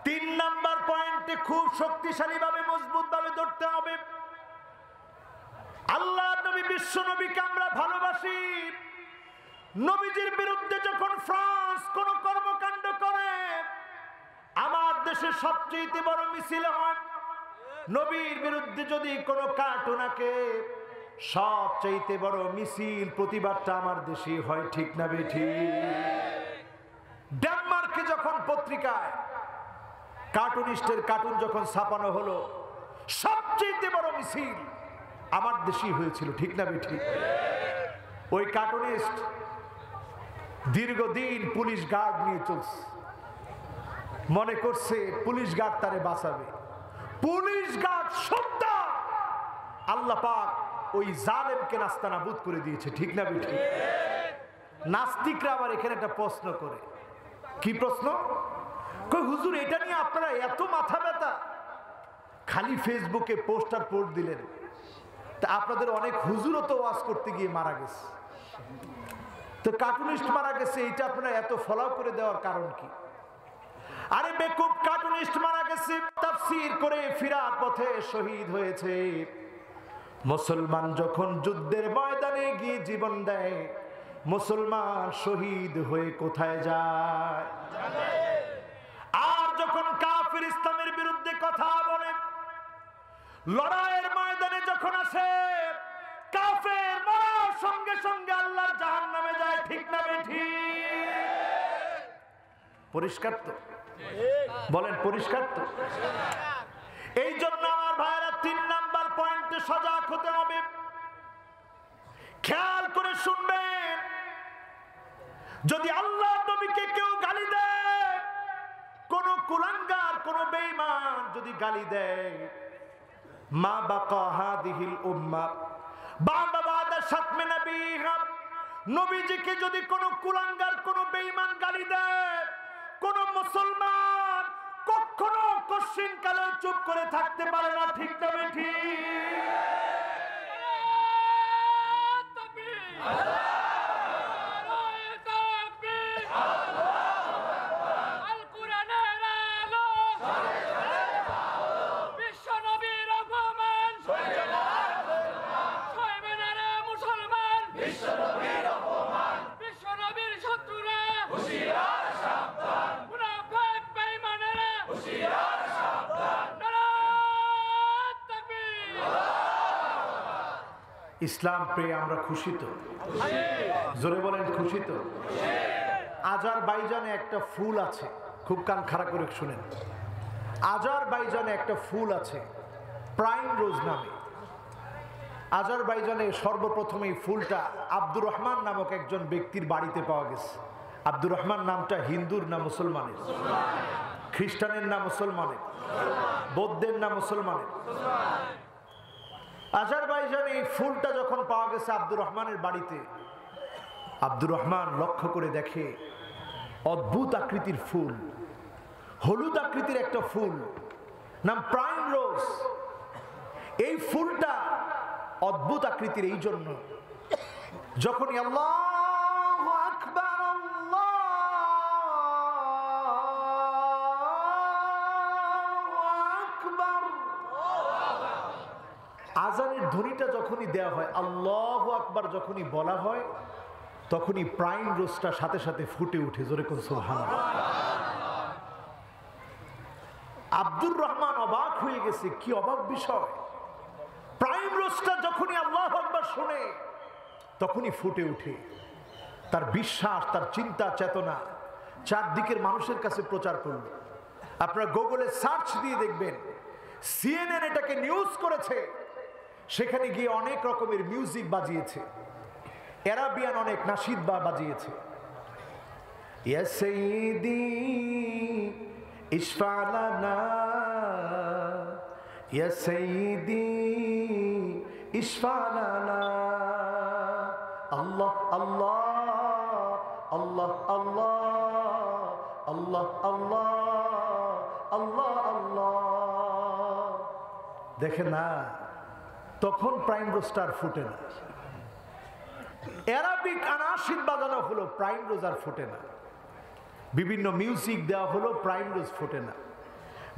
3 নাম্বার পয়েন্ট ইমানকে খুব শক্তিশালী ভাবে মজবুত ভাবে ধরতে হবে। আল্লাহ নবী বিশ্ব নবীকে আমরা ভালোবাসি। নবীজির বিরুদ্ধে যখন ফ্রান্স কোন কর্মকাণ্ড করে, আমার দেশে সবচেয়ে বড় মিছিল হয়। নবীর বিরুদ্ধে যদি কোনো কার্টুন আঁকে, সবচেয়ে বড় মিছিল প্রতিবাদটা আমার দেশে হয়, ঠিক না বেঠি? ডেনমার্কে যখন পত্রিকায় কার্টুনিস্টের কার্টুন যখন ছাপানো হলো, সবচেয়ে বড় মিছিল আমার দেশেই হয়েছিল, ঠিক না বেঠি? ওই কার্টুনিস্ট দীর্ঘদিন পুলিশ গার্ড নিয়ে চলছে, মনে করছে পুলিশ গার্ড তারে বাঁচাবে। পুলিশ গার্ড সত্তা আল্লাহ পাক ওই জালেমকে নাস্তানাবুদ করে দিয়েছে, ঠিক না বেঠি? নাস্তিকরা আবার এখানে একটা প্রশ্ন করে, কি প্রশ্ন? কই হুজুর, এটা নিয়ে আপনারা এত মাথা ব্যথা, খালি ফেসবুকে পোস্টার পোস্ট দিলেন, তা আপনাদের অনেক হুজুরও তো ওয়াজ করতে গিয়ে মারা গেছে, তো কার্টুনিস্ট মারা গেছে, এটা আপনারা এত ফলো করে দেওয়ার কারণ কি? আরে বেকুব, কার্টুনিস্ট মারা গেছে, তাফসীর করে ফিরার পথে শহীদ হয়েছে। মুসলমান যখন যুদ্ধের ময়দানে গিয়ে জীবন দেয়, মুসলমান শহীদ হয়ে কোথায় যায়? আর যখন কাফির ইসলামের বিরুদ্ধে কথা বলে, লড়াইয়ের ময়দানে যখন আসে, কাফের মারার সঙ্গে সঙ্গে আল্লাহর জাহান্নামে যায়, ঠিক না বেঠি? পরিষ্কার তো? বলেন পরিষ্কার তো? এই জন্য আমার ভাইরা 3 নাম্বার পয়েন্টে সজাগ হতে হবে। খেয়াল করে শুনবেন, যদি আল্লাহ নবীকে কেউ গালি দেয়, কোন কুলাঙ্গার কোন বেঈমান যদি গালি দেয়, মা বাকা হাদিহিল উম্মাহ বা'দা বা'দা শাতমি নবীহা, নবীজিকে যদি কোন কুলাঙ্গার কোন বেঈমান গালি দেয়, কোন মুসলমান কখনো কশিন কালে চুপ করে থাকতে পারে না, ঠিক না বেঠি? ইসলাম পেয়ে আমরা খুশি তো? জোরে বলেন খুশি তো? আজারবাইজানে একটা ফুল আছে, খুব কান খাড়া করে শুনেন। আজারবাইজানে একটা ফুল আছে প্রাইম রোজ নামে। আজারবাইজানে সর্বপ্রথম এই ফুলটা আব্দুর রহমান নামক একজন ব্যক্তির বাড়িতে পাওয়া গেছে। আব্দুর রহমান নামটা হিন্দুর না মুসলমানের? খ্রিস্টানের না মুসলমানের? বৌদ্ধের না মুসলমানের? আজারবাইজানে এই ফুলটা যখন পাওয়া গেছে আব্দুর রহমানের বাড়িতে, আব্দুর রহমান লক্ষ্য করে দেখে অদ্ভুত আকৃতির ফুল, হলুদ আকৃতির একটা ফুল, নাম প্রাইম রোজ। এই ফুলটা অদ্ভুত আকৃতির এই জন্য, যখন আল্লাহু আকবার আজানের ধ্বনিটা যখনই দেওয়া হয়, আল্লাহু আকবার যখনই বলা হয়, তখনই প্রাইম রোজটা সাথে সাথে ফুটে উঠে। জোরে কোন সুবহানাল্লাহ। আব্দুর রহমান অবাক হয়ে গেছে, কি অবাক বিষয়! প্রাইম রোজটা যখনই আল্লাহু আকবার শুনে, তখনই ফুটে উঠে। তার বিশ্বাস, তার চিন্তা চেতনা চারদিকের মানুষের কাছে প্রচার করল। আপনারা গুগলে সার্চ দিয়ে দেখবেন, সিএনএন এটাকে নিউজ করেছে, সেখানে গিয়ে অনেক রকমের মিউজিক বাজিয়েছে, অ্যারাবিয়ান অনেক নাশিদ বাজিয়েছে। ইয়া সাইয়্যিদি ইশফা লানা, ইয়া সাইয়্যিদি ইশফা লানা, আল্লাহ আল্লাহ আল্লাহ আল্লাহ আল্লাহ আল্লাহ আল্লাহ আল্লাহ। দেখেন না, তখন প্রাইম রোজটার ফুটে না। অ্যারাবিক আনাশিদ বাজানো হলো, প্রাইম রোজ আর ফুটে না। বিভিন্ন মিউজিক দেওয়া হলো, প্রাইম রোজ ফুটে না।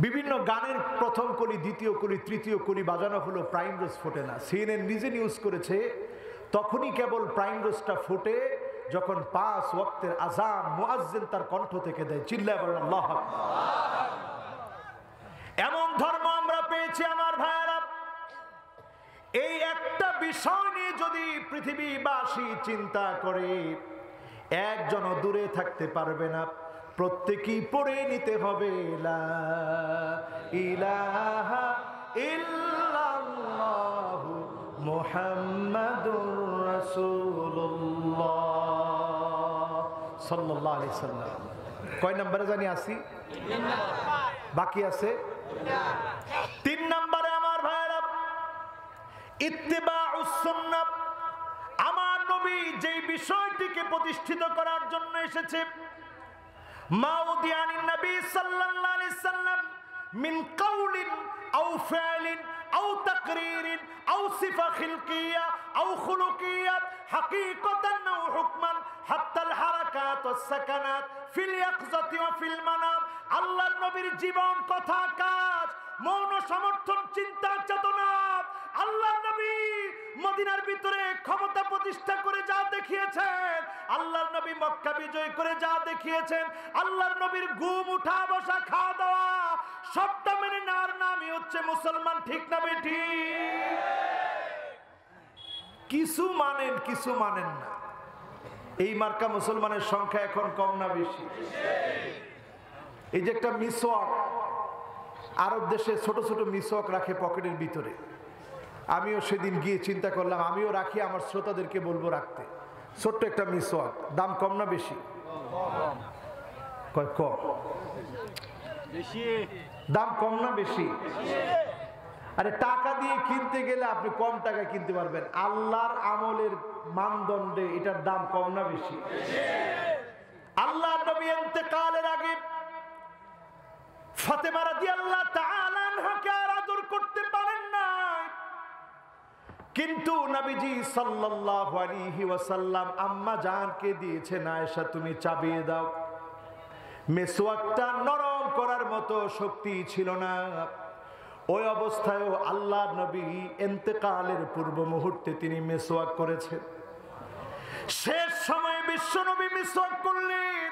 বিভিন্ন গানের প্রথম কলি, দ্বিতীয় কলি, তৃতীয় কলি বাজানো হলো, প্রাইম রোজ ফোটে না। সিএনএন নিজে নিউজ করেছে তখনই কেবল প্রাইম রোজটা ফোটে যখন 5 ওয়াক্তের আযান মুয়াজ্জিন তার কণ্ঠ থেকে দেয়। চিল্লায় বলেন আল্লাহু আকবার। এমন ধর্ম আমরা পেয়েছি আমার ভাইয়েরা। এই একটা বিষয় নিয়ে যদি পৃথিবীবাসী চিন্তা করে, একজনও দূরে থাকতে পারবে না। প্রত্যেকেই পড়ে নিতে হবে লা ইলাহা ইল্লাল্লাহু মুহাম্মাদুর রাসূলুল্লাহ সাল্লাল্লাহু আলাইহি সাল্লাম। কয় নম্বরে জানি আছি? বাকি আছে 3 নম্বরে আমার ভাইরা, ইত্তিবাউস সুন্নাহ। আমার নবী যেই বিষয়টিকে প্রতিষ্ঠিত করার জন্য এসেছে, মাউদিয়ানিন নবী সাল্লাল্লাহু আলাইহি সাল্লাম মিন কাউলিন আও ফি'লিন আও তাকরীরিন আও সিফা খিলকিয়া আও খুলুকিয়া হাকীকাতান আও হুকমান হাত্তা আল হারাকাত ওয়াস সাকানাত ফিল ইয়াকযাতি ওয়া ফিল মানাম। আল্লাহর নবীর জীবন, কথা, কাজ, মৌন সমর্থন, চিন্তা, চেতনা, আল্লাহর নবী মদিনার ভিতরে ক্ষমতা প্রতিষ্ঠা করে যা দেখিয়েছেন, আল্লাহর নবী মক্কা বিজয় করে যা দেখিয়েছেন, আল্লাহর নবীর ঘুম, উঠা, বসা, খাওয়া দাওয়া সবটা মেনে নেওয়ার নামই হচ্ছে মুসলমান। ঠিক না বেটি? কিছু মানেন, কিছু মানেন না। এই মার্কা মুসলমানের সংখ্যা এখন কম না বেশি? এই যে একটা মিসওয়াক, আরব দেশে ছোট ছোট মিসওয়াক রাখে পকেটের ভিতরে। আমিও সেদিন গিয়ে চিন্তা করলাম আমিও রাখি, আমার শ্রোতাদেরকে বলবো রাখতে। ছোট্ট একটা মিসওয়াক, দাম কম না বেশি? কয় কম? দাম কম না বেশি? আরে টাকা দিয়ে কিনতে গেলে আপনি কম টাকায় কিনতে পারবেন, আল্লাহর আমলের মানদণ্ডে এটার দাম কম না বেশি? আল্লাহর নবী ইন্তেকালের আগে ফাতেমা রাদিয়াল্লাহু তাআলা আনহাকে আর আদর করতে পারেন না, কিন্তু নবীজি সাল্লাল্লাহু আলাইহি ওয়াসাল্লাম আম্মা জানকে দিয়েছেন, আয়েশা তুমি চাবিয়ে দাও। মিসওয়াকটা নরম করার মতো শক্তি ছিল না। ওই অবস্থায়ও আল্লাহর নবী ইন্তেকালের পূর্ব মুহূর্তে তিনি মিসওয়াক করেছেন। শেষ সময়ে বিশ্ব নবী মিসওয়াক করলেন,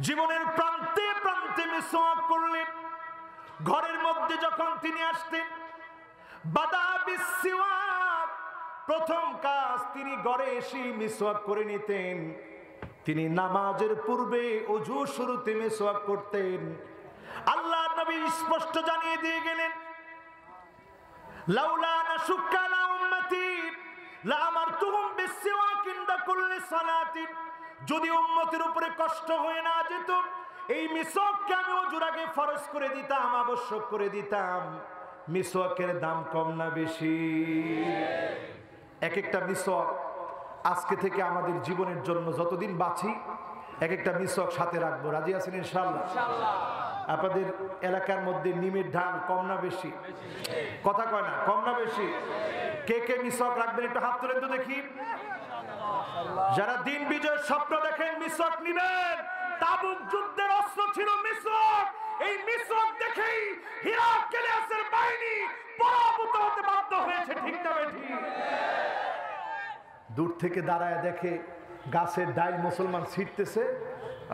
জীবনের প্রান্তে প্রান্তে মিসওয়াক করলেন। ঘরের মধ্যে যখন তিনি আসতেন, বাদা বিসওয়াক, প্রথম কাজ তিনি ঘরে এসে মিসওয়াক করে নিতেন। তিনি নামাজের পূর্বে ওযু শুরুতে মিসওয়াক করতেন। আল্লাহর নবী স্পষ্ট জানিয়ে দিয়ে গেলেন, লাউলা নাশুক্কা আলা উম্মতি লা আমারতুহুম বিসওয়াক ইনদা কুল্লি সালাতিন। যদি উম্মতের উপরে কষ্ট হয়ে না যেত, এই মিসওয়াককে আমি ওযুর আগে ফরজ করে দিতাম, আবশ্যক করে দিতাম। মিসওয়াকের দাম কম না বেশি? এক একটা মিসওয়াক আজকে থেকে আমাদের জীবনের জন্য যতদিন বাঁচি এক একটা মিসওয়াক সাথে রাখবো। রাজি আছেন ইনশাআল্লাহ? আপনাদের এলাকার মধ্যে নিমের ঢাল কম না বেশি? কথা কয় না, কম না বেশি? কে কে মিসওয়াক রাখবেন একটু হাত তুলেন তো দেখি। যারা দিন বিজয়ের স্বপ্ন দেখেন মিসওয়াক নিবেন। তাবুক যুদ্ধের অস্ত্র ছিল মিসওয়াক। এই মিসওয়াক দেখেই হিরাক্লিয়াসের বাহিনী পরাভূত হতে বাধ্য হয়েছে। ঠিক না বেঠি? দূর থেকে দাঁড়ায় দেখে গাছের ডাল মুসলমান ছিটতেছে,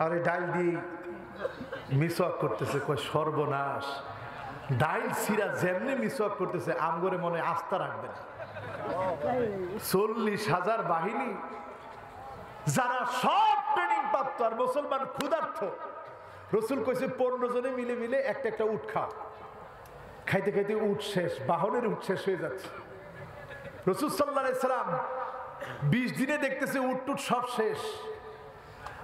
আর এই ডাল দিয়ে মিসওয়াক করতেছে। কয় সর্বনাশ, ডাল ছিঁড়া যেমনি মিসওয়াক করতেছে, আমগরে মনে আস্থা রাখবে না। 40,000 বাহিনী, যারা সব ট্রেনিং প্রাপ্ত, আর মুসলমান ক্ষুধার্থ। রসুল কইছে 15 জনে মিলে মিলে একটা একটা উট খাও। খাইতে খাইতে উট শেষ, বাহনের উট শেষ হয়ে যাচ্ছে। রসুল সাল্লাল্লাহু আলাইহি সাল্লাম 20 দিনে দেখতেছে উট টুট সব শেষ,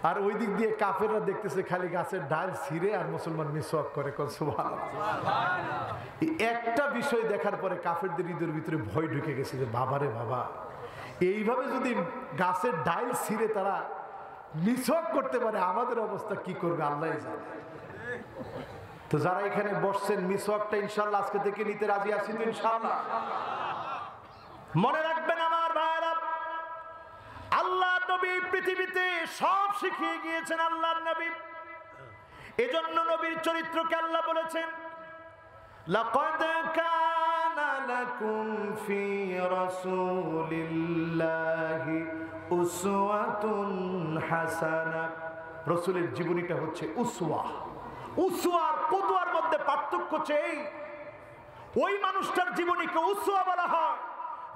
আর ওই দিক দিয়ে কাফেররা দেখতেছে খালি গাছের ডাল ছিঁড়ে আর মুসলমান মিসওয়াক করে। একটা বিষয় দেখার পরে কাফেরদের হৃদয়ের ভিতরে ভয় ঢুকে গেছে যে বাবারে বাবা, এইভাবে যদি গাছের ডাল ছিঁড়ে তারা মিসওয়াক করতে পারে, আমাদের অবস্থা কি করবে আল্লাহই জানে। তো যারা এখানে বসছেন, মিসওয়াকটা ইনশাআল্লাহ আজকে থেকে নিতে রাজি আছি তো ইনশাআল্লাহ? মনে রাখবেন আমার ভাইরা, আল্লাহ নবী পৃথিবীতে সব শিখিয়ে গিয়েছেন। আল্লাহর নবী এজন্য নবীর চরিত্রকে আল্লাহ বলেছেন, লাকাদ কানা লাকুম ফি রাসূলিল্লাহি উসওয়াতুন হাসানা। রাসূলের জীবনীটা হচ্ছে উসওয়া। উসওয়া আর কুদওয়ার মধ্যে পার্থক্য হচ্ছে এই, ওই মানুষটার জীবনীকে উসওয়া বলা হয়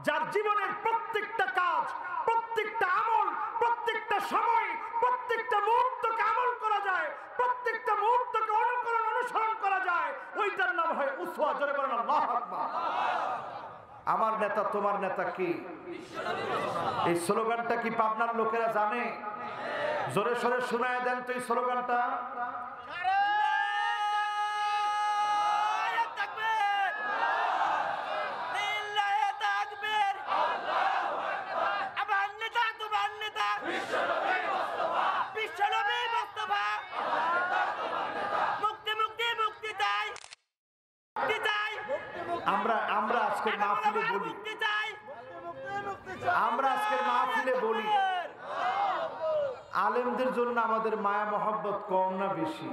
যার জীবনের প্রত্যেকটা কাজ, প্রত্যেকটা আমল, প্রত্যেকটা সময়, প্রত্যেকটা মুহূর্তকে আমল করা যায়, প্রত্যেকটা মুহূর্তকে অনুকরণ অনুসরণ করা যায়, ওইটার নাম হয় উসওয়া। জোরে বলেন আল্লাহু আকবার। আমার নেতা তোমার নেতা কি? এই স্লোগানটা কি পাবনার লোকেরা জানে? জোরে সোরে শোনায় দেন তো এই স্লোগানটা। আমরা আজকের মাহফিলে বলি, আলেমদের জন্য আমাদের মায়া মহব্বত কম না বেশি?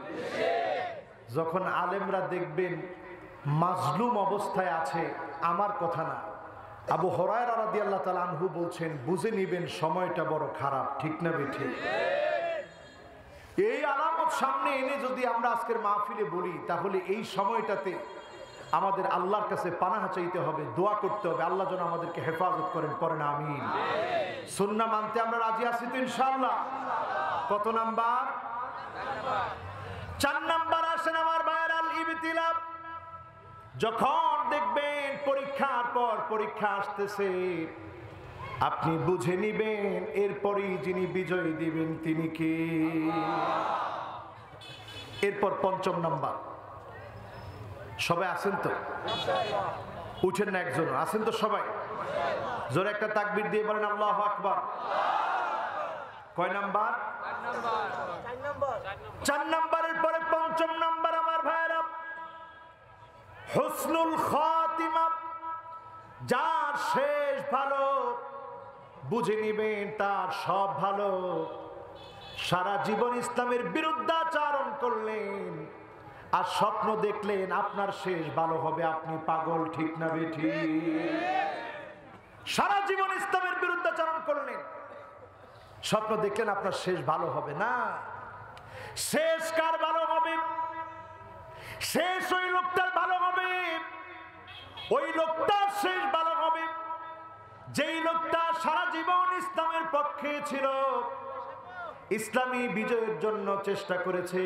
যখন আলেমরা দেখবেন মাজলুম অবস্থায় আছে, আমার কথা না, আবু হুরায়রা রাদিয়াল্লাহু তাআলা আনহু বলছেন, বুঝে নিবেন সময়টা বড় খারাপ। ঠিক না বেঠিক? এই আলামত সামনে এনে যদি আমরা আজকের মাহফিলে বলি, তাহলে এই সময়টাতে আমাদের আল্লাহর কাছে পানাহ চাইতে হবে, দোয়া করতে হবে, আল্লাহ যেন আমাদেরকে হেফাজত করেন। পড়েন আমিন। সুন্নাহ মানতে আমরা রাজি আছি তো ইনশাআল্লাহ? কত নাম্বার? 4 নাম্বার আসেন আমার ভাইরাল ইবতিলা। যখন দেখবেন পরীক্ষার পর পরীক্ষা আসতেছে, আপনি বুঝে নিবেন এরপরই যিনি বিজয় দিবেন তিনি কে। এরপর 5ম নাম্বার, সবাই আছেন তো? উঠেন না একজন, আছেন তো সবাই? জোরে একটা তাকবীর দিয়ে বলেন আল্লাহু আকবার। কয় নাম্বার? 4 নাম্বারের পরে 5ম নাম্বার আমার ভাইরা, হুসনুল খাতিমা। যার শেষ ভালো, বুঝে নিবেন তার সব ভালো। সারা জীবন ইসলামের বিরুদ্ধাচরণ করলেন আর স্বপ্ন দেখলেন আপনার শেষ ভালো হবে, আপনি পাগল। ঠিক না বেঠিক? সারা জীবন ইসলামের বিরুদ্ধাচরণ করলেন, স্বপ্ন দেখলেন আপনার শেষ ভালো হবে না। শেষ কার ভালো হবে? শেষ ওই লোকটার ভালো হবে, ওই লোকটার শেষ ভালো হবে যেই লোকটা সারা জীবন ইসলামের পক্ষে ছিল, ইসলামী বিজয়ের জন্য চেষ্টা করেছে।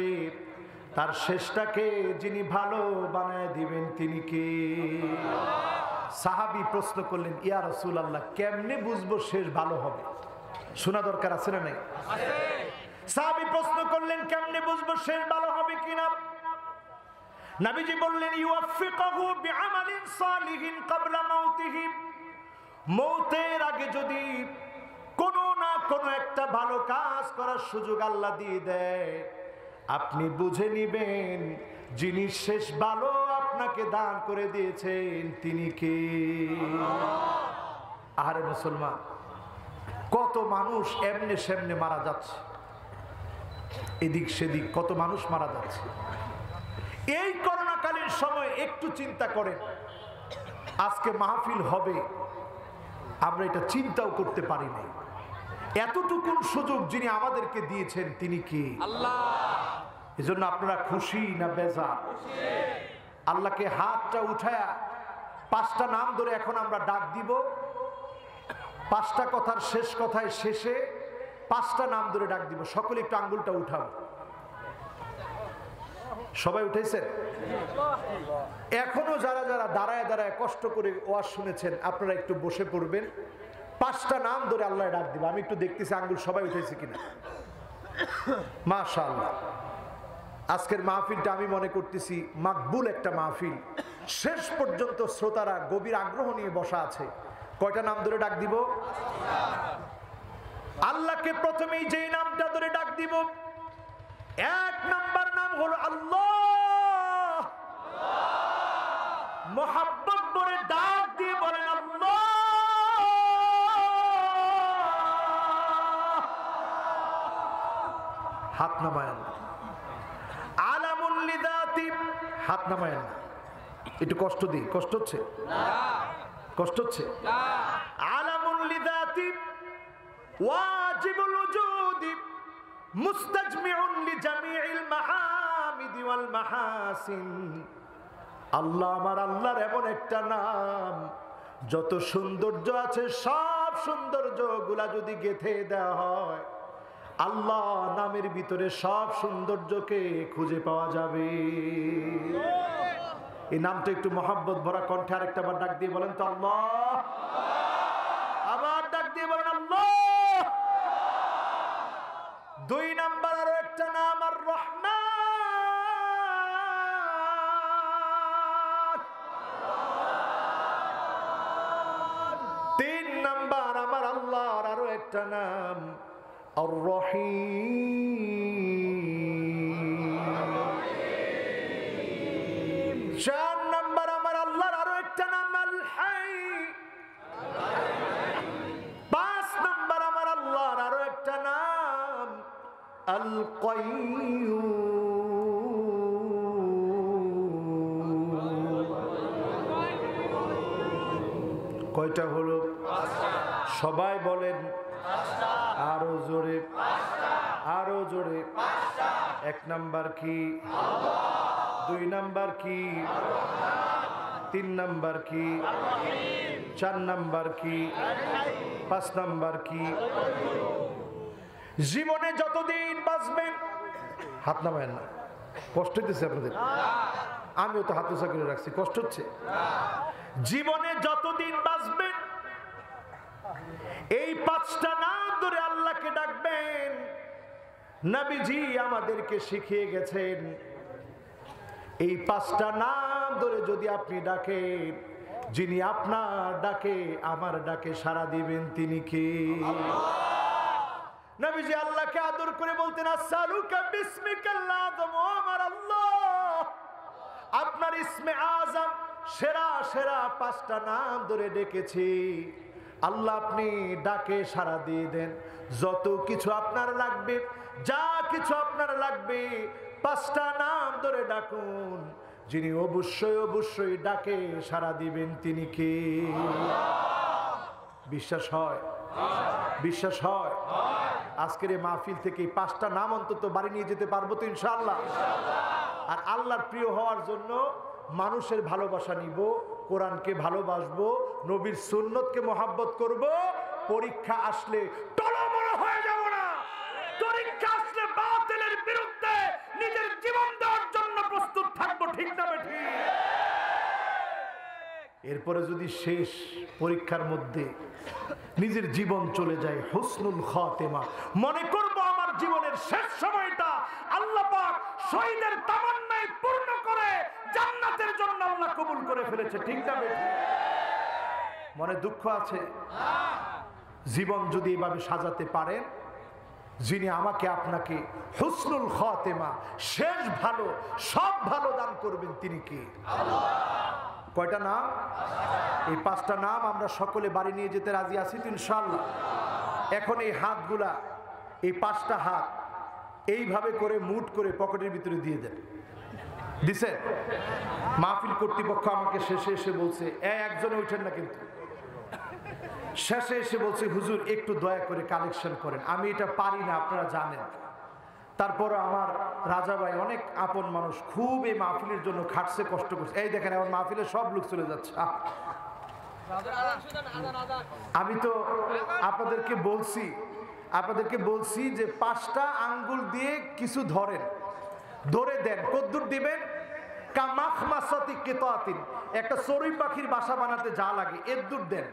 তার শেষটাকে যিনি ভালো বানায় দিবেন তিনি কে? সাহাবী প্রশ্ন করলেন, ইয়া রাসূলুল্লাহ, কেমনে বুঝবো শেষ ভালো হবে? শোনা দরকার আছে না নাই? সাহাবী প্রশ্ন করলেন, কেমনে বুঝবো শেষ ভালো হবে কিনা? নবীজি বললেন, ইউফিকুহু বিআমালিন সালিহিন ক্বাবলা মাউতিহি। মৌতের আগে যদি কোনো না কোনো একটা ভালো কাজ করার সুযোগ আল্লাহ দিয়ে দেয়, আপনি বুঝে নিবেন যিনি শেষ ভালো আপনাকে দান করে দিয়েছেন তিনি কে। আরে মুসলমান, কত মানুষ এমনে সেমনে মারা যাচ্ছে, এদিক সেদিক কত মানুষ মারা যাচ্ছে। এই করোনাকালীন সময় একটু চিন্তা করেন, আজকে মাহফিল হবে, আমরা এটা চিন্তাও করতে পারি নাই। এতটুকুন সুযোগ যিনি আমাদেরকে দিয়েছেন তিনি কি? আল্লাহ। এজন্য আপনারা খুশি না বেজার? আল্লাহকে হাতটা উঠায়া 5টা নাম ধরে এখন আমরা ডাক দিব। 5টা কথার শেষ কথায় শেষে 5টা নাম ধরে ডাক দিব। সকলে একটু আঙ্গুলটা উঠাও। সবাই উঠেছেন? এখনো যারা যারা দাঁড়ায় দাঁড়ায় কষ্ট করে ওয়াজ শুনেছেন, আপনারা একটু বসে পড়বেন। 5টা নাম ধরে আল্লাহ ডাক দিব। আমি একটু দেখতেছি আঙ্গুল সবাই উঠেছে কিনা। মাশাআল্লাহ, আজকের মাহফিলটা আমি মনে করতেছি মাকবুল একটা মাহফিল। শেষ পর্যন্ত শ্রোতারা গভীর আগ্রহ নিয়ে বসা আছে। কয়টা নাম ধরে ডাক দিব? আল্লাহকে প্রথমেই যেই নামটা ধরে ডাক দিব, 1 নাম্বার নাম হলো আল্লাহ। মোহাব্বত ভরে ডাক দিয়ে বলেন আল্লাহ। হাত নামায়। হাত নামায় না, একটু কষ্ট দিই। কষ্ট হচ্ছে? কষ্ট হচ্ছে? আলামুন লিযাতি ওয়াজিবুল ওজুদি মুস্তাজমিউন লিজামিইল মাহামিদি ওয়াল মাহাসিন। আল্লাহ, আমার আল্লাহর এমন একটা নাম, যত সৌন্দর্য আছে সব সৌন্দর্যগুলা যদি গেঁথে দেওয়া হয়, আল্লাহ নামের ভিতরে সব সৌন্দর্যকে খুঁজে পাওয়া যাবে। এই নামটা একটু মহব্বত ভরা কণ্ঠে আরেকটা বার ডাক দিয়ে বলেন তো আল্লাহ। আবার ডাক দিয়ে বলেন আল্লাহ। 2 নাম্বার আরো একটা নাম আর রহমান। 3 নাম্বার আমার আল্লাহর আরো একটা নাম আর রহিম। 4 নাম্বার আমার আল্লাহর আরো একটা নাম আল হাই। 5 নাম্বার আমার আল্লাহর আরো একটা নাম আল কাইয়্যুম। কয়টা হলো? সবাই বলেন আরো জোরে, আরো জোরে। 1 নাম্বার কি? 2 নাম্বার কি? 3 নাম্বার কি? 4 নাম্বার কি? 5 নাম্বার কি? জীবনে যতদিন বাঁচবেন, হাত নামায়েন না, কষ্ট হইতেছে আপনাদের? আমিও তো হাত উঁচা করে রাখছি, কষ্ট হচ্ছে? জীবনে যতদিন বাঁচবেন এই 5টা নাম ধরে আল্লাহকে ডাকবেন। নবীজি আমাদেরকে শিখিয়ে গেছেন, এই 5টা নাম ধরে যদি আপনি ডাকেন, যিনি আপনার ডাকে আমার ডাকে সাড়া দিবেন তিনি কে? নবীজি আল্লাহকে আদর করে বলতেন আসসালুকা বিসমিকাল্লাহ, আমার আল্লাহ আপনার ইসমে আজম সেরা সেরা 5টা নাম ধরে ডেকেছি। আল্লাহ আপনি ডাকে সাড়া দিয়ে দেন। যত কিছু আপনার লাগবে, যা কিছু আপনার লাগবে, 5টা নাম ধরে ডাকুন, যিনি অবশ্যই অবশ্যই ডাকে সাড়া দিবেন তিনি কে? বিশ্বাস হয়? বিশ্বাস হয়? আজকের এই মাহফিল থেকে এই 5টা নাম অন্তত বাড়ি নিয়ে যেতে পারবো তো ইনশাআল্লাহ? আর আল্লাহর প্রিয় হওয়ার জন্য মানুষের ভালোবাসা নিব, কোরআনকে ভালোবাসবো, নবীর সুন্নতকে মহাব্বত করব। পরীক্ষা আসলে টলমল হয়ে যাব না, পরীক্ষা আসলে বাতিলের বিরুদ্ধে নিজের জীবন দেওয়ার জন্য প্রস্তুত থাকবো। ঠিক না বেঠিক? এরপরে যদি শেষ পরীক্ষার মধ্যে নিজের জীবন চলে যায়, হুসনুল খাতেমা মনে করব আমার জীবনের শেষ সময়টা আল্লাহ পাক শহীদের তামান্নায় পূর্ণ করে জান্নাতের জন্য আল্লাহ কবুল করে ফেলেছে। ঠিক না বেঠিক? মনে দুঃখ আছে? জীবন যদি এভাবে সাজাতে পারেন, যিনি আমাকে আপনাকে হুসনুল খাতেমা শেষ ভালো সব ভালো দান করবেন তিনি কে? কয়টা নাম? এই 5টা নাম আমরা সকলে বাড়ি নিয়ে যেতে রাজি আছি তো ইনশাআল্লাহ? এখন এই হাতগুলা, এই 5টা হাত এইভাবে করে মুট করে পকেটের ভিতরে দিয়ে দেন। দিছেন? মাহফিল কর্তৃপক্ষ আমাকে শেষে এসে বলছে, একজনে উঠেন না কিন্তু, শেষে এসে বলছে হুজুর একটু দয়া করে কালেকশন করেন। আমি এটা পারি না, আপনারা জানেন। তারপর আমার রাজা ভাই অনেক আপন মানুষ, খুব এই মাহফিলের জন্য খাটছে, কষ্ট করছে। এই দেখেন আমার মাহফিলে সব লোক চলে যাচ্ছে। আমি তো আপনাদেরকে বলছি যে 5টা আঙ্গুল দিয়ে কিছু ধরেন, ধরে দেন। কদ্দুর দিবেন? কামাখমাসাতি কিতাতিন, একটা চড়ুই পাখির বাসা বানাতে যা লাগে এর দূর দেন।